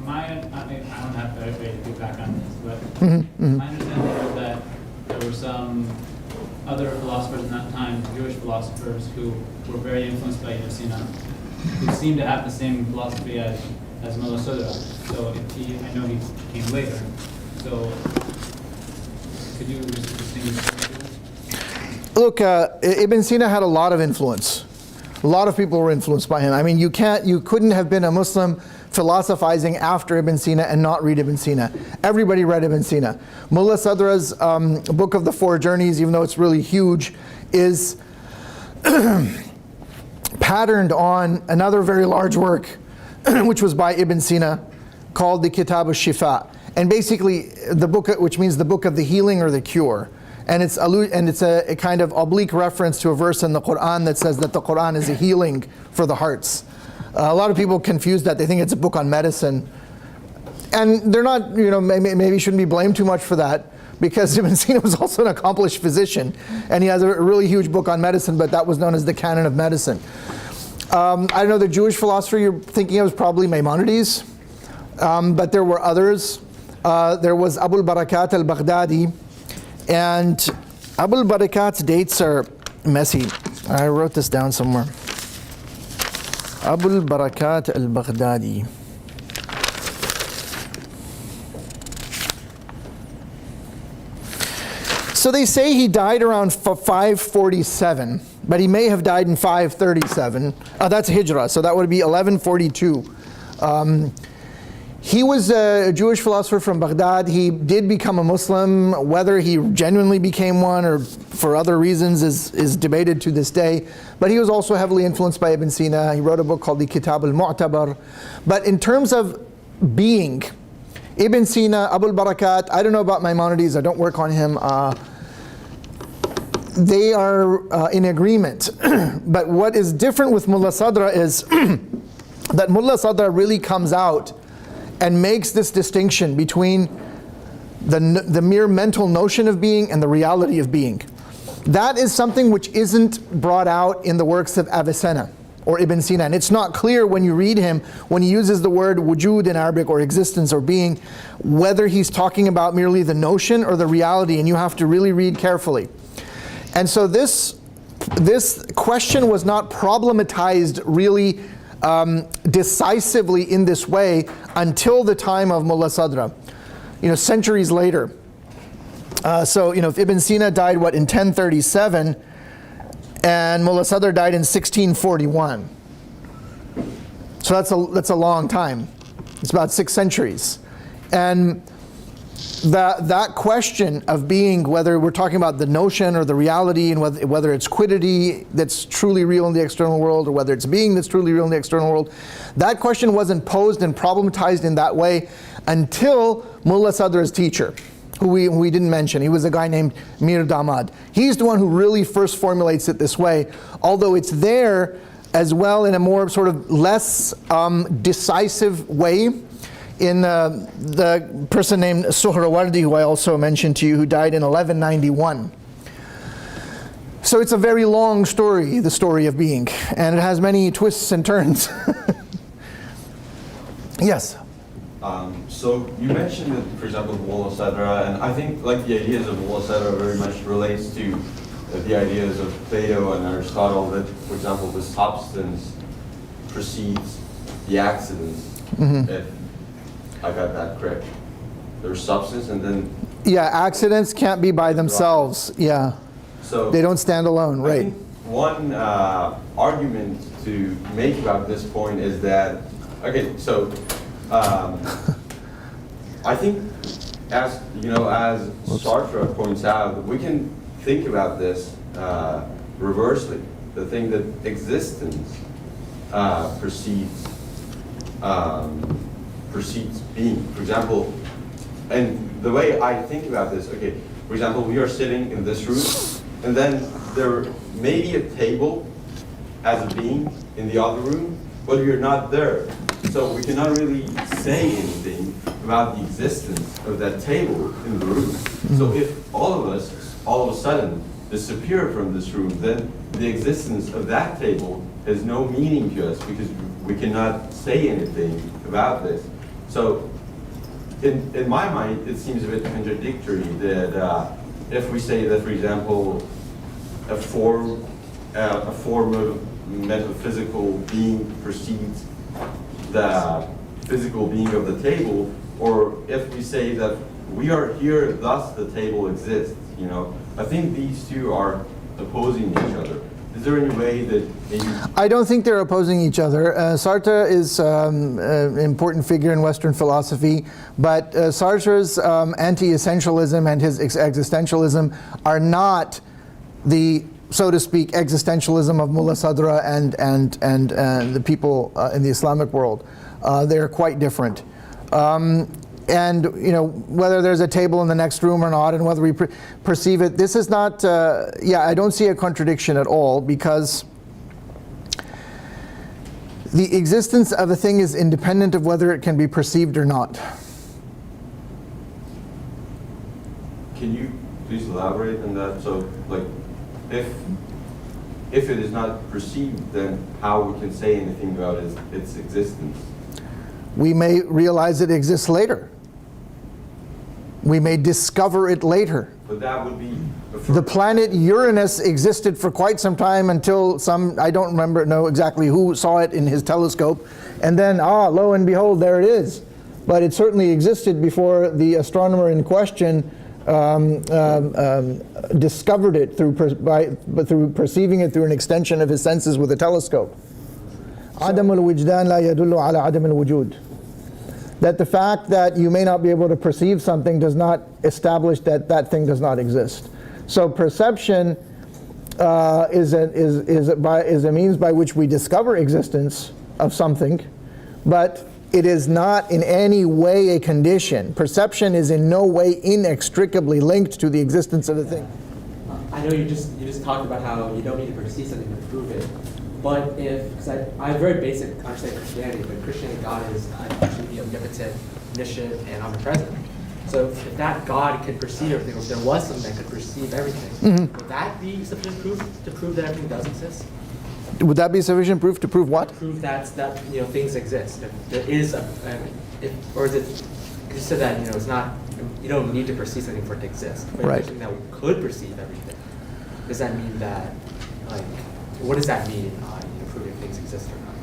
S4: I don't have very good background on this, but my understanding is that there were some other philosophers in that time, Jewish philosophers, who were very influenced by Ibn Sina, who seemed to have the same philosophy as Mullah Sadra. So I know he came later. So could you distinguish?
S2: Look, Ibn Sina had a lot of influence. A lot of people were influenced by him. I mean, you couldn't have been a Muslim philosophizing after Ibn Sina and not read Ibn Sina. Everybody read Ibn Sina. Mullah Sadra's Book of the Four Journeys, even though it's really huge, is patterned on another very large work, which was by Ibn Sina, called the Kitab al-Shifa. And basically, the book, which means the book of the healing or the cure. And it's a kind of oblique reference to a verse in the Quran that says that the Quran is a healing for the hearts. A lot of people confuse that. They think it's a book on medicine. And they're not, maybe shouldn't be blamed too much for that, because Ibn Sina was also an accomplished physician. And he has a really huge book on medicine, but that was known as the canon of medicine. I don't know, the Jewish philosopher you're thinking of is probably Maimonides. But there were others. There was Abu al-Barakat al-Baghdadi. And Abu al-Barakat's dates are messy. I wrote this down somewhere. Abu al-Barakat al-Baghdadi. So they say he died around 547, but he may have died in 537. That's Hijrah, so that would be 1142. He was a Jewish philosopher from Baghdad. He did become a Muslim. Whether he genuinely became one or for other reasons is debated to this day. But he was also heavily influenced by Ibn Sina. He wrote a book called the Kitab al-Mu'tabar. But in terms of being, Ibn Sina, Abu al-Barakat, I don't know about Maimonides, I don't work on him. They are in agreement. But what is different with Mullah Sadra is that Mullah Sadra really comes out and makes this distinction between the mere mental notion of being and the reality of being. That is something which isn't brought out in the works of Avicenna or Ibn Sina. And it's not clear when you read him, when he uses the word wujud in Arabic, or existence or being, whether he's talking about merely the notion or the reality, and you have to really read carefully. And so this question was not problematized really decisively in this way until the time of Mullah Sadra, centuries later. So if Ibn Sina died in 1037, and Mullah Sadr died in 1641. So that's a long time. It's about 6 centuries, and that question of being, whether we're talking about the notion or the reality, and whether it's quiddity that's truly real in the external world, or whether it's being that's truly real in the external world, that question wasn't posed and problematized in that way until Mullah Sadra's teacher, who we didn't mention. He was a guy named Mir Damad. He's the one who really first formulates it this way, although it's there as well in a more sort of less decisive way in the person named Suhrawardi, who I also mentioned to you, who died in 1191. So it's a very long story, the story of being, and it has many twists and turns. Yes?
S5: So you mentioned that, for example, Mullah Sadra, and I think the ideas of Mullah Sadra very much relates to the ideas of Plato and Aristotle, that, for example, the substance precedes the accident. If I got that correct. There's substance and then...
S2: Yeah, accidents can't be by themselves. Right. Yeah. So they don't stand alone, right?
S5: I think one argument to make about this point is that, I think as Sartre points out, we can think about this reversely. The thing that existence precedes being. For example, and the way I think about this, for example, we are sitting in this room, and then there may be a table as a being in the other room, but we're not there. So we cannot really say anything about the existence of that table in the room. So if all of us, all of a sudden, disappear from this room, then the existence of that table has no meaning to us because we cannot say anything about this. So in my mind, it seems a bit contradictory that if we say that, for example, a form of metaphysical being precedes the physical being of the table, or if we say that we are here, thus the table exists, you know. I think these two are opposing each other. Is there any way that maybe...
S2: I don't think they're opposing each other. Sartre is an important figure in Western philosophy, but Sartre's anti-essentialism and his existentialism are not the, so to speak, existentialism of Mullah Sadra and the people in the Islamic world. They're quite different. And you know, whether there's a table in the next room or not, and whether we perceive it, this is not, I don't see a contradiction at all, because the existence of a thing is independent of whether it can be perceived or not.
S5: Can you please elaborate on that? So, like, if it is not perceived, then how we can say anything about its existence?
S2: We may realize it exists later. We may discover it later.
S5: But that would be...
S2: The planet Uranus existed for quite some time until I don't know exactly who saw it in his telescope, and then, lo and behold, there it is. But it certainly existed before the astronomer in question discovered it through perceiving it through an extension of his senses with a telescope. عدم الوجدان لا يدل على عدم الوجود. That the fact that you may not be able to perceive something does not establish that that thing does not exist. So perception is a means by which we discover existence of something, but it is not in any way a condition. Perception is in no way inextricably linked to the existence of a thing.
S6: I know you just talked about how you don't need to perceive something to prove it. But because I have very basic understanding of Christianity, but Christianity, God is actually omnipotent, omniscient, and omnipresent. So if that God could perceive everything, or if there was something that could perceive everything, would that be sufficient proof to prove that everything does exist?
S2: Would that be sufficient proof to prove what?
S6: Prove that things exist. If there is or is it? Because you said that it's not. You don't need to perceive something for it to exist. But
S2: right.
S6: If there's something that could perceive everything, does that mean that what does that mean? Proving things exist or not?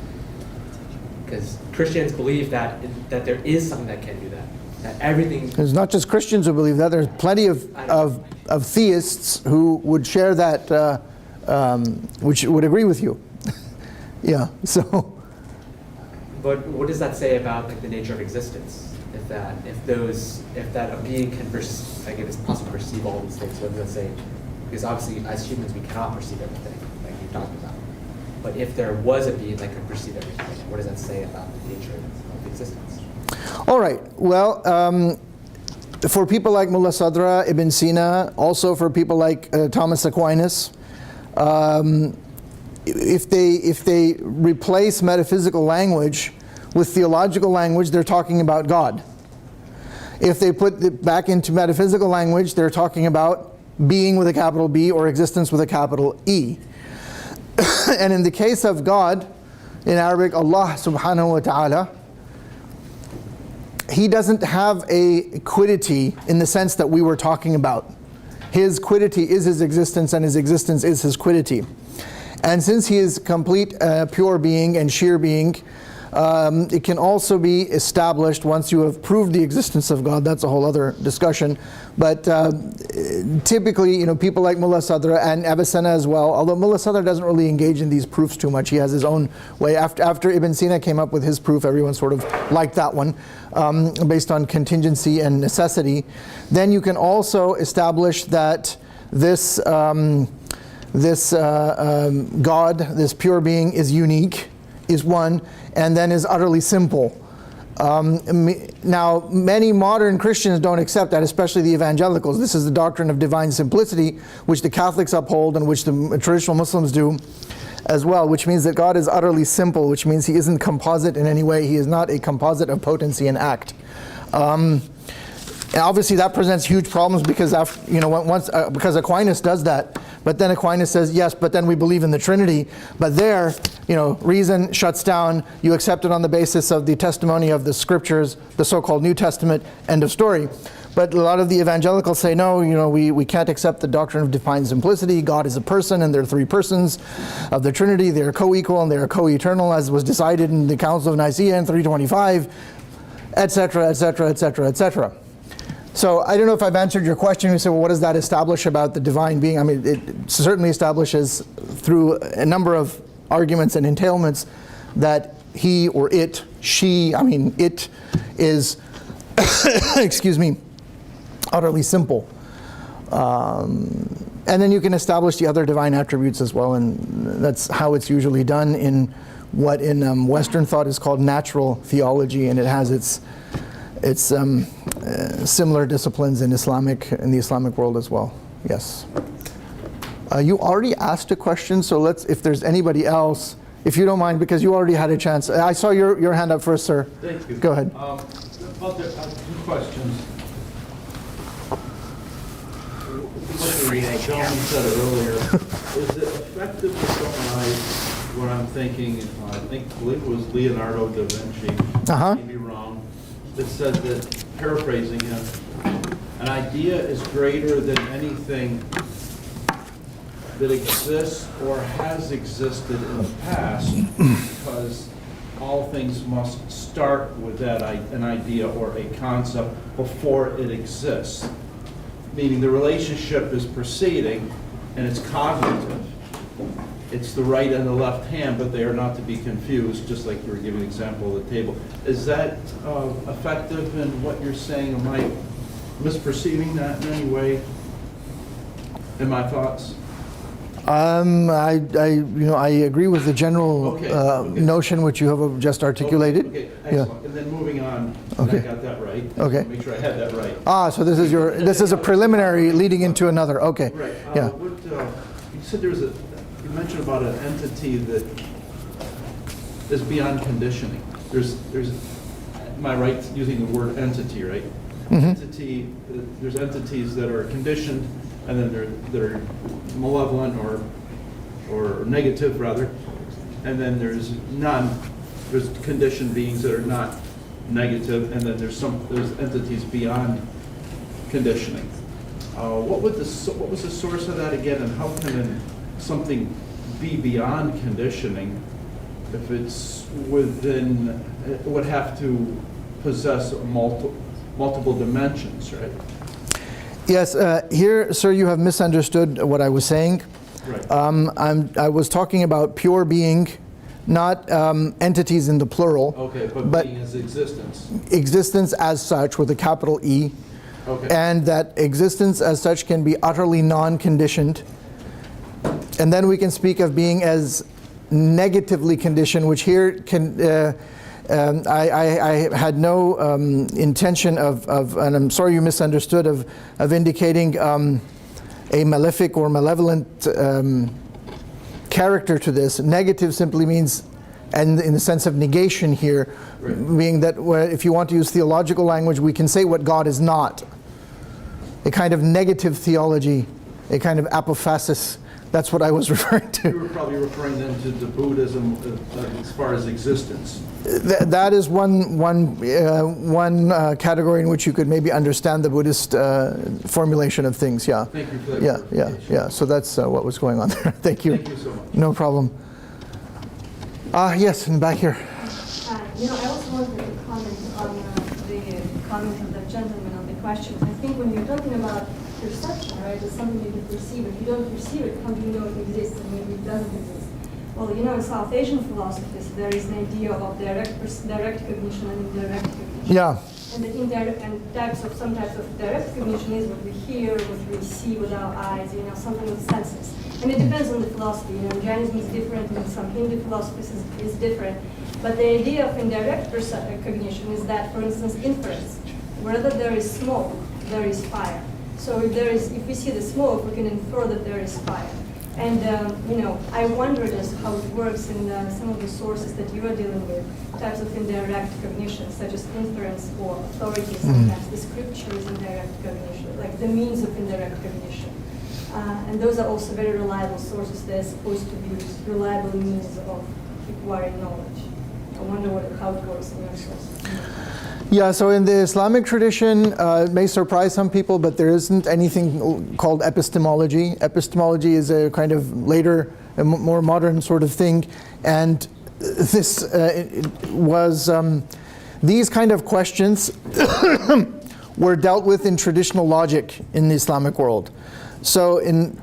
S6: Because Christians believe that there is something that can do that. That everything.
S2: It's not just Christians who believe that. There's plenty of theists who would share that, which would agree with you. Yeah. So.
S6: But what does that say about the nature of existence? If that a being can it's possible to perceive all these things, what does that say? Because obviously, as humans, we cannot perceive everything, like you talked about. But if there was a being that could perceive everything, what does that say about the nature of existence?
S2: All right. Well, for people like Mullah Sadra, Ibn Sina, also for people like Thomas Aquinas, if they replace metaphysical language with theological language, they're talking about God. If they put it back into metaphysical language, they're talking about being with a capital B or existence with a capital E. And in the case of God, in Arabic, Allah subhanahu wa ta'ala, He doesn't have a quiddity in the sense that we were talking about. His quiddity is His existence, and His existence is His quiddity. And since He is complete pure being and sheer being, it can also be established once you have proved the existence of God. That's a whole other discussion. But typically, people like Mullah Sadra and Avicenna as well, although Mullah Sadra doesn't really engage in these proofs too much. He has his own way. After Ibn Sina came up with his proof, everyone sort of liked that one, based on contingency and necessity. Then you can also establish that this God, this pure being, is unique, is one, and then is utterly simple. Now, many modern Christians don't accept that, especially the evangelicals. This is the doctrine of divine simplicity, which the Catholics uphold and which the traditional Muslims do as well, which means that God is utterly simple, which means He isn't composite in any way. He is not a composite of potency and act. And obviously that presents huge problems because because Aquinas does that, but then Aquinas says yes, but then we believe in the Trinity. But there, reason shuts down. You accept it on the basis of the testimony of the Scriptures, the so-called New Testament. End of story. But a lot of the evangelicals say no. We can't accept the doctrine of divine simplicity. God is a person, and there are three persons of the Trinity. They are co-equal and they are co-eternal, as was decided in the Council of Nicaea in 325, etc., etc., etc., etc. So I don't know if I've answered your question. You say, well, what does that establish about the divine being? I mean, it certainly establishes through a number of arguments and entailments that he or it, it is, excuse me, utterly simple. And then you can establish the other divine attributes as well, and that's how it's usually done in what in Western thought is called natural theology, and it has its similar disciplines in the Islamic world as well. Yes. You already asked a question, so if there's anybody else, if you don't mind, because you already had a chance. I saw your hand up first, sir.
S7: Thank you.
S2: Go ahead.
S7: Two questions. What the gentleman said earlier, is it effective to summarize what I'm thinking? I believe it was Leonardo da Vinci.
S2: Uh-huh.
S7: Maybe wrong. That said that, paraphrasing him, an idea is greater than anything that exists or has existed in the past, because all things must start with an idea or a concept before it exists. Meaning the relationship is proceeding and it's cognitive. It's the right and the left hand, but they are not to be confused, just like you were giving an example of the table. Is that effective in what you're saying? Am I misperceiving that in any way in my thoughts?
S2: I agree with the general notion which you have just articulated.
S7: Okay, excellent.
S2: Yeah.
S7: And then moving on,
S2: Okay.
S7: I got that right.
S2: Okay.
S7: Make sure I had that right.
S2: So this is a preliminary leading into another. Okay.
S7: Right.
S2: Yeah.
S7: You said you mentioned about an entity that is beyond conditioning. Am I right using the word entity, right?
S2: Mm-hmm.
S7: There's entities that are conditioned, and then that are malevolent or negative rather, and then there's conditioned beings that are not negative, and then there's entities beyond conditioning. What was the source of that again, and how can something be beyond conditioning if it's within? It would have to possess multiple dimensions, right?
S2: Yes, here, sir, you have misunderstood what I was saying.
S7: Right.
S2: I was talking about pure being, not entities in the plural.
S7: Okay, but being as existence.
S2: Existence as such with a capital E.
S7: Okay.
S2: And that existence as such can be utterly non-conditioned. And then we can speak of being as negatively conditioned, which here can... I had no intention of, and I'm sorry you misunderstood, of indicating a malefic or malevolent character to this. Negative simply means, and in the sense of negation here, right, being that if you want to use theological language, we can say what God is not. A kind of negative theology, a kind of apophasis. That's what I was referring to.
S7: You were probably referring then to the Buddhism as far as existence.
S2: That is one category in which you could maybe understand the Buddhist formulation of things. Yeah.
S7: Thank you for that.
S2: Yeah. So that's what was going on there. Thank you.
S7: Thank you so much.
S2: No problem. Yes, in the back here.
S8: I also wanted to comment on the comment of the gentleman on the question. I think when you're talking about perception, right, it's something you can perceive. If you don't perceive it, how do you know it exists and maybe it doesn't exist? Well, in South Asian philosophies, there is an idea of direct cognition and indirect cognition.
S2: Yeah.
S8: And the some types of direct cognition is what we hear, what we see with our eyes, something with senses. And it depends on the philosophy. Jainism is different, and some Hindu philosophies is different. But the idea of indirect cognition is that, for instance, inference. Wherever there is smoke, there is fire. So if we see the smoke, we can infer that there is fire. And I wondered as how it works in some of the sources that you are dealing with, types of indirect cognition, such as inference or authority. Sometimes the scripture is indirect cognition, like the means of indirect cognition. And those are also very reliable sources. They're supposed to be reliable means of acquiring knowledge. I wonder how it works in your sources.
S2: Yeah, so in the Islamic tradition, it may surprise some people, but there isn't anything called epistemology. Epistemology is a kind of later, a more modern sort of thing. And this was, these kind of questions were dealt with in traditional logic in the Islamic world. So in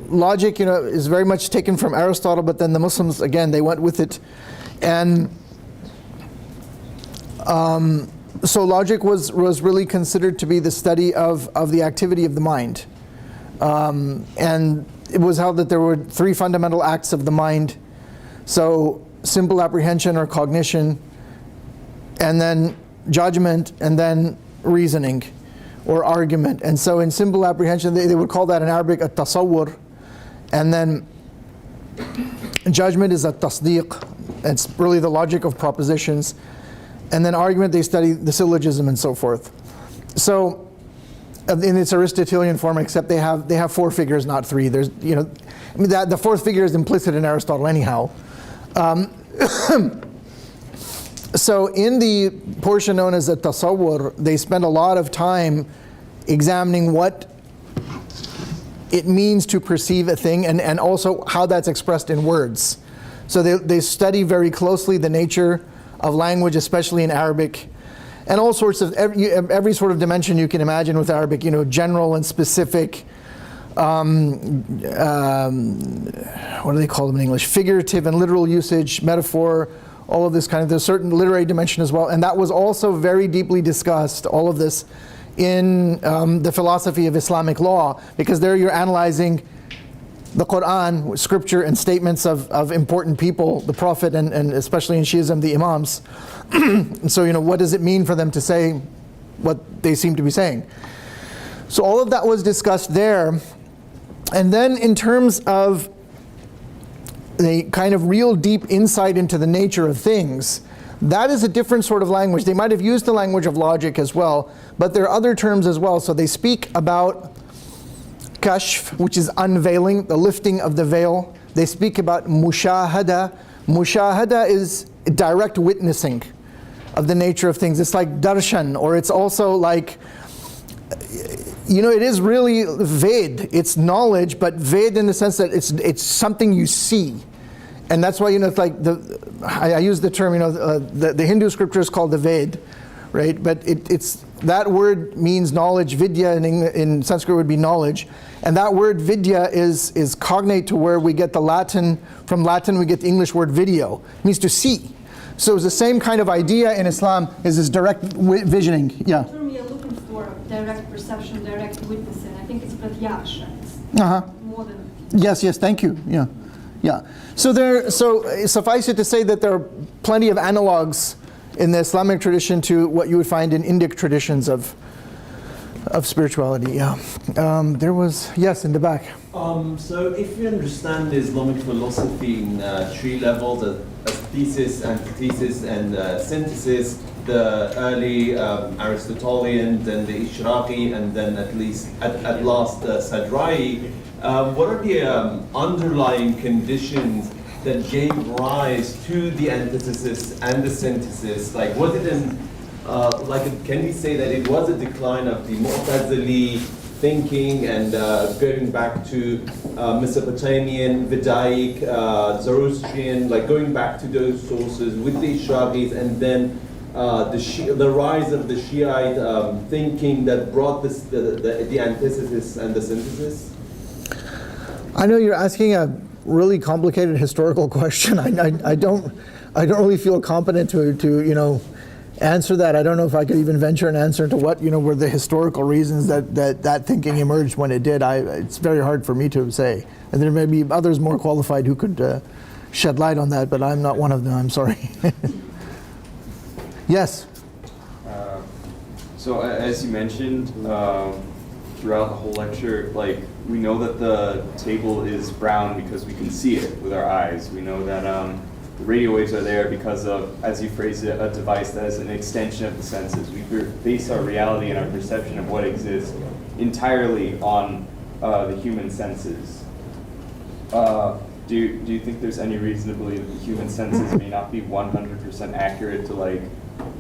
S2: logic, is very much taken from Aristotle, but then the Muslims, again, they went with it. And so logic was really considered to be the study of the activity of the mind. And it was held that there were three fundamental acts of the mind. So simple apprehension or cognition, and then judgment, and then reasoning or argument. And so in simple apprehension, they would call that in Arabic a tasawwur. And then judgment is a tasdiq. It's really the logic of propositions. And then argument, they study the syllogism and so forth. So in its Aristotelian form, except they have four figures, not three. There's, that the fourth figure is implicit in Aristotle anyhow. So in the portion known as the tasawwur, they spend a lot of time examining what it means to perceive a thing, and also how that's expressed in words. So they study very closely the nature of language, especially in Arabic, and all sorts of, every sort of dimension you can imagine with Arabic, general and specific, what do they call them in English? Figurative and literal usage, metaphor, all of this kind of, there's a certain literary dimension as well. And that was also very deeply discussed, all of this, in the philosophy of Islamic law, because there you're analyzing the Quran, scripture, and statements of important people, the Prophet, and especially in Shi'ism, the Imams. And so, what does it mean for them to say what they seem to be saying? So all of that was discussed there. And then in terms of the kind of real deep insight into the nature of things, that is a different sort of language. They might have used the language of logic as well, but there are other terms as well. So they speak about kashf, which is unveiling, the lifting of the veil. They speak about mushahada. Mushahada is direct witnessing of the nature of things. It's like darshan, or it's also like, it is really ved. It's knowledge, but ved in the sense that it's something you see. And that's why, it's like, I use the term, the Hindu scripture is called the Ved, right? But it's that word means knowledge. Vidya in Sanskrit would be knowledge. And that word vidya is cognate to where we get the Latin. From Latin we get the English word video. It means to see. So it's the same kind of idea in Islam, is this direct visioning. Yeah.
S8: The term you're looking for, direct perception, direct witnessing, I think it's pratyāksha. More than...
S2: Yes, thank you. Yeah. So suffice it to say that there are plenty of analogs in the Islamic tradition to what you would find in Indic traditions of spirituality. Yeah. There was, yes, in the back.
S9: So if you understand the Islamic philosophy in three levels, as thesis, antithesis, and synthesis, the early Aristotelian, then the Ishraqi, and then at last Sajjad, what are the underlying conditions that gave rise to the antithesis and the synthesis? Like, was it can we say that it was a decline of the Mu'tazili thinking and going back to Mesopotamian, Vedaic, Zoroastrian, going back to those sources with the Ishraqis, and then the rise of the Shiite thinking that brought the antithesis and the synthesis?
S2: I know you're asking a really complicated historical question. I don't really feel competent to answer that. I don't know if I could even venture an answer into what were the historical reasons that thinking emerged when it did. It's very hard for me to say, and there may be others more qualified who could shed light on that, but I'm not one of them. I'm sorry. Yes.
S10: So as you mentioned, throughout the whole lecture, like, we know that the table is brown because we can see it with our eyes. We know that the radio waves are there because of, as you phrased it, a device that is an extension of the senses. We base our reality and our perception of what exists entirely on the human senses. Do you think there's any reason to believe that the human senses may not be 100% accurate to, like,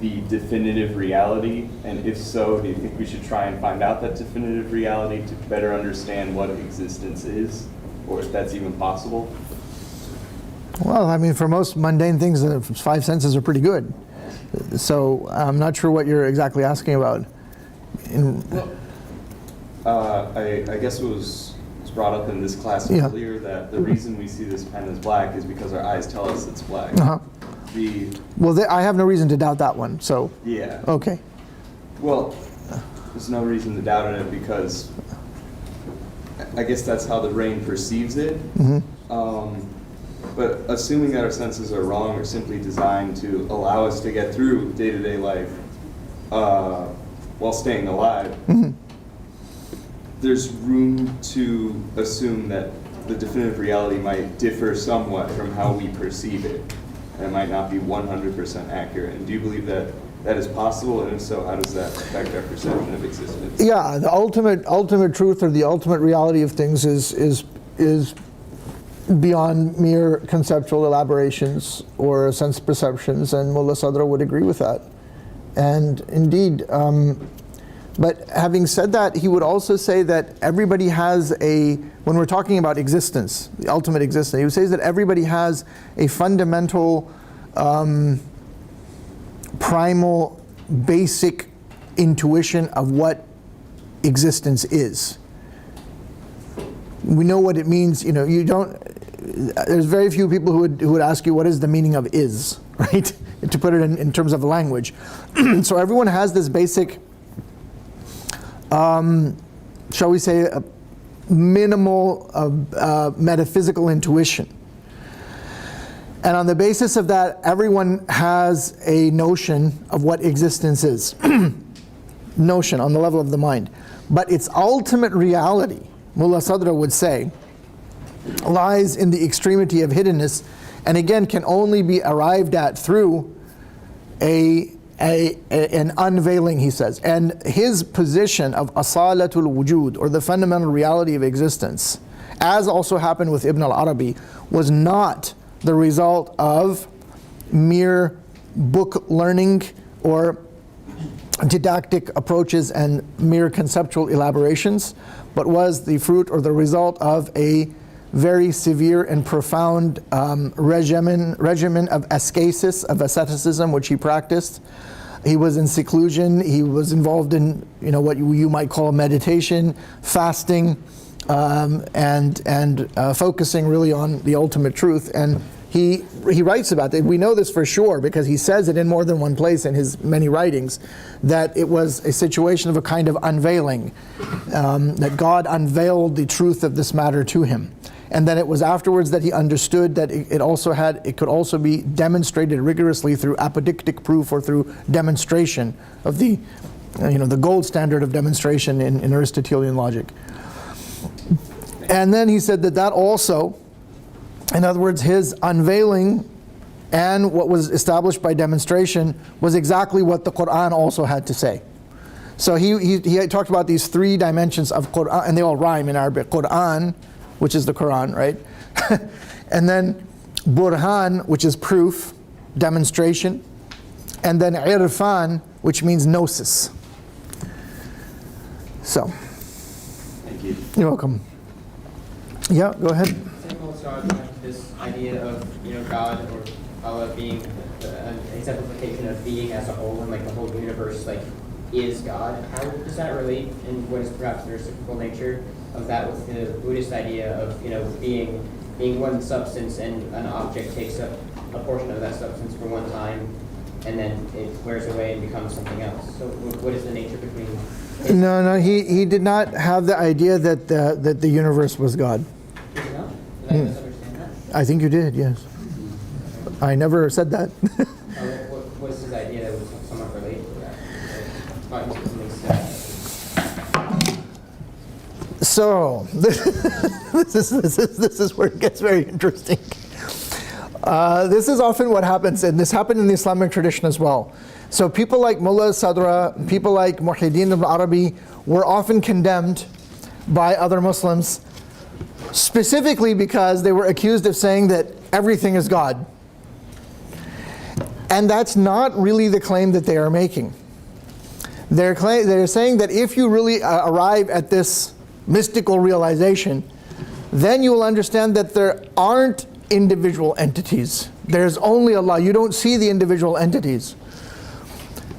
S10: the definitive reality? And if so, do you think we should try and find out that definitive reality to better understand what existence is, or if that's even possible?
S2: Well, I mean, for most mundane things, the five senses are pretty good. So I'm not sure what you're exactly asking about.
S10: I guess it was brought up in this class earlier that the reason we see this pen as black is because our eyes tell us it's black.
S2: Well, I have no reason to doubt that one, so.
S10: Yeah.
S2: Okay.
S10: Well, there's no reason to doubt it because I guess that's how the brain perceives it. But assuming that our senses are wrong or simply designed to allow us to get through day-to-day life while staying alive, there's room to assume that the definitive reality might differ somewhat from how we perceive it. And it might not be 100% accurate. And do you believe that that is possible? And if so, how does that affect our perception of existence?
S2: Yeah, the ultimate truth or the ultimate reality of things is beyond mere conceptual elaborations or sense perceptions, and Mullah Sadra would agree with that. And indeed, but having said that, he would also say that everybody has when we're talking about existence, the ultimate existence, he would say that everybody has a fundamental, primal, basic intuition of what existence is. We know what it means, there's very few people who would ask you what is the meaning of is, right? To put it in terms of language. So everyone has this basic, shall we say, a minimal metaphysical intuition. And on the basis of that, everyone has a notion of what existence is. Notion on the level of the mind. But its ultimate reality, Mullah Sadra would say, lies in the extremity of hiddenness, and again can only be arrived at through an unveiling, he says. And his position of asalatul wujud, or the fundamental reality of existence, as also happened with Ibn al-Arabi, was not the result of mere book learning or didactic approaches and mere conceptual elaborations, but was the fruit or the result of a very severe and profound regimen of ascesis, of asceticism, which he practiced. He was in seclusion. He was involved in, what you might call meditation, fasting, and focusing really on the ultimate truth. And he writes about that. We know this for sure because he says it in more than one place in his many writings, that it was a situation of a kind of unveiling, that God unveiled the truth of this matter to him. And then it was afterwards that he understood that it could also be demonstrated rigorously through apodictic proof or through demonstration of the gold standard of demonstration in Aristotelian logic. And then he said that also, in other words, his unveiling and what was established by demonstration was exactly what the Quran also had to say. So he talked about these three dimensions of Quran, and they all rhyme in Arabic. Quran, which is the Quran, right? And then Burhan, which is proof, demonstration. And then Irfan, which means gnosis. So,
S3: thank you.
S2: You're welcome. Yeah, go ahead.
S11: This idea of God or Allah being an exemplification of being as a whole, and like the whole universe is God. How does that relate, and what is perhaps the reciprocal nature of that with the Buddhist idea of being one substance, and an object takes up a portion of that substance for one time, and then it wears away and becomes something else. So what is the nature between?
S2: No, he did not have the idea that the universe was God.
S11: Did I misunderstand that?
S2: I think you did, yes. I never said that.
S11: What's his idea that was somewhat related to that?
S2: So, this is where it gets very interesting. This is often what happens, and this happened in the Islamic tradition as well. So people like Mullah Sadra, people like Muhyiddin ibn Arabi were often condemned by other Muslims, specifically because they were accused of saying that everything is God. And that's not really the claim that they are making. They're saying that if you really arrive at this mystical realization, then you will understand that there aren't individual entities. There's only Allah. You don't see the individual entities.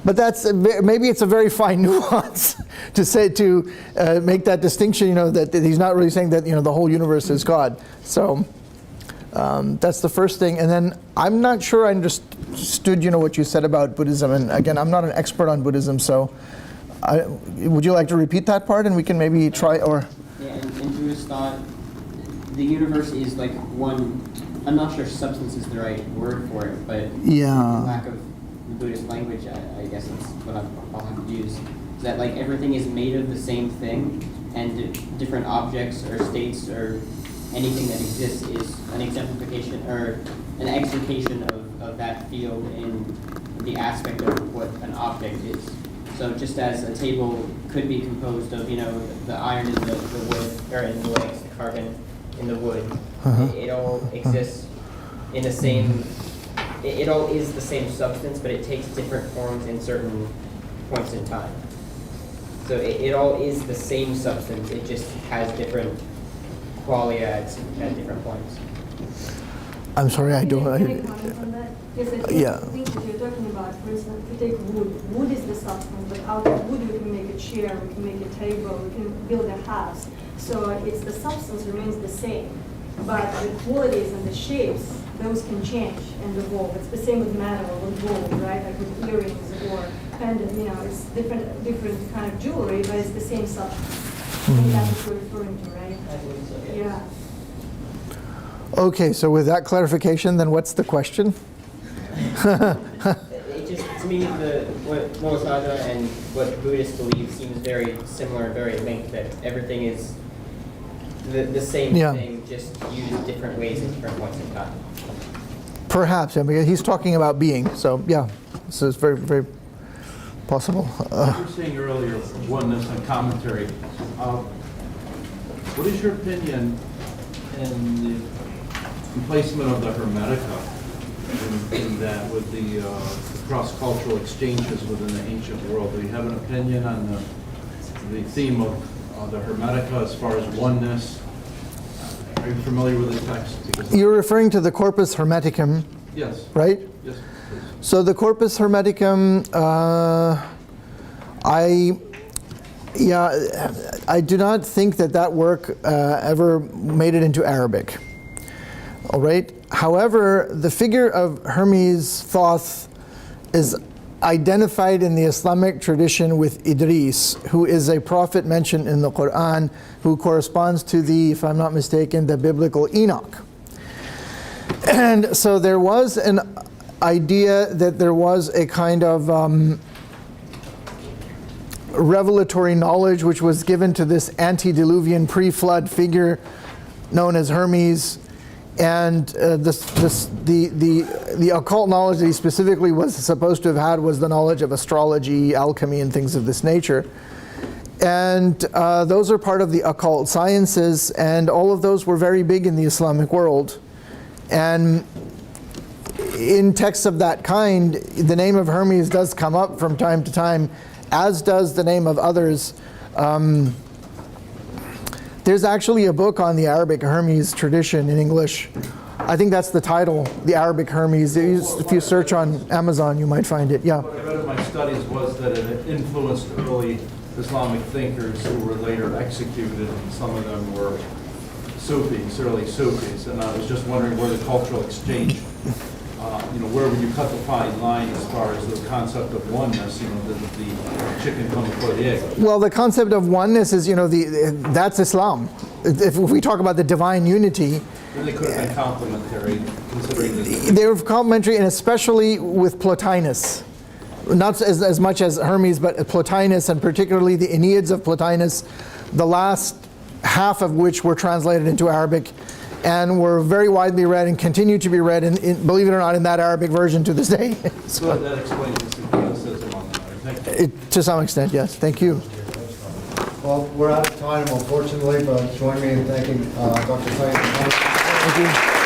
S2: But that's maybe it's a very fine nuance to say make that distinction. That he's not really saying that the whole universe is God. So that's the first thing. And then I'm not sure I understood what you said about Buddhism. And again, I'm not an expert on Buddhism, so would you like to repeat that part, and we can maybe try or.
S11: Yeah, in Buddhist thought, the universe is like one. I'm not sure substance is the right word for it, but
S2: yeah.
S11: lack of Buddhist language, I guess that's what I'll have to use. Is that like everything is made of the same thing, and different objects or states or anything that exists is an exemplification or an explication of that field in the aspect of what an object is. So just as a table could be composed of, the iron in the wood, or in the legs, the carbon in the wood, it all exists in the same. It all is the same substance, but it takes different forms in certain points in time. So it all is the same substance. It just has different qualia at different points.
S2: I'm sorry, I don't.
S8: Can I comment on that? Yes, I think that you're talking about, for instance, if you take wood. Wood is the substance, but out of wood we can make a chair, we can make a table, we can build a house. So it's the substance remains the same, but the qualities and the shapes, those can change and evolve. It's the same with metal or with gold, right? Like with earrings or pendant, it's different kind of jewelry, but it's the same substance. I think that's what you're referring to, right?
S11: I believe so, yes.
S8: Yeah.
S2: Okay, so with that clarification, then what's the question?
S11: It just, to me, what Molasada and what Buddhists believe seems very similar and very linked, that everything is the same thing, just used different ways in different points in time.
S2: Perhaps, because he's talking about being, so yeah, so it's very, very possible.
S7: You were saying earlier, oneness and commentary. What is your opinion in the placement of the Hermetica in that with the cross-cultural exchanges within the ancient world? Do you have an opinion on the theme of the Hermetica as far as oneness? Are you familiar with the text?
S2: You're referring to the Corpus Hermeticum,
S7: Yes.
S2: right?
S7: Yes, please.
S2: So the Corpus Hermeticum, I do not think that work ever made it into Arabic. All right. However, the figure of Hermes Thoth is identified in the Islamic tradition with Idris, who is a prophet mentioned in the Quran, who corresponds to if I'm not mistaken, the biblical Enoch. And so there was an idea that there was a kind of revelatory knowledge which was given to this antediluvian pre-flood figure known as Hermes. And the occult knowledge that he specifically was supposed to have had was the knowledge of astrology, alchemy, and things of this nature. And those are part of the occult sciences, and all of those were very big in the Islamic world. And in texts of that kind, the name of Hermes does come up from time to time, as does the name of others. There's actually a book on the Arabic Hermes tradition in English. I think that's the title, The Arabic Hermes. If you search on Amazon, you might find it. Yeah.
S7: What I read in my studies was that it influenced early Islamic thinkers who were later executed, and some of them were Sufis, early Sufis. And I was just wondering where the cultural exchange, where would you cut the fine line as far as the concept of oneness, the chicken come before the egg?
S2: Well, the concept of oneness is, that's Islam. If we talk about the divine unity,
S7: They could have been complementary, considering this.
S2: they were complementary, and especially with Plotinus. Not as much as Hermes, but Plotinus, and particularly the Aeneads of Plotinus, the last half of which were translated into Arabic and were very widely read and continue to be read, believe it or not, in that Arabic version to this day.
S7: So that explains the skepticism on the matter. Thank you.
S2: To some extent, yes. Thank you.
S1: Well, we're out of time, unfortunately, but join me in thanking Dr. Saiyad.
S2: Thank you.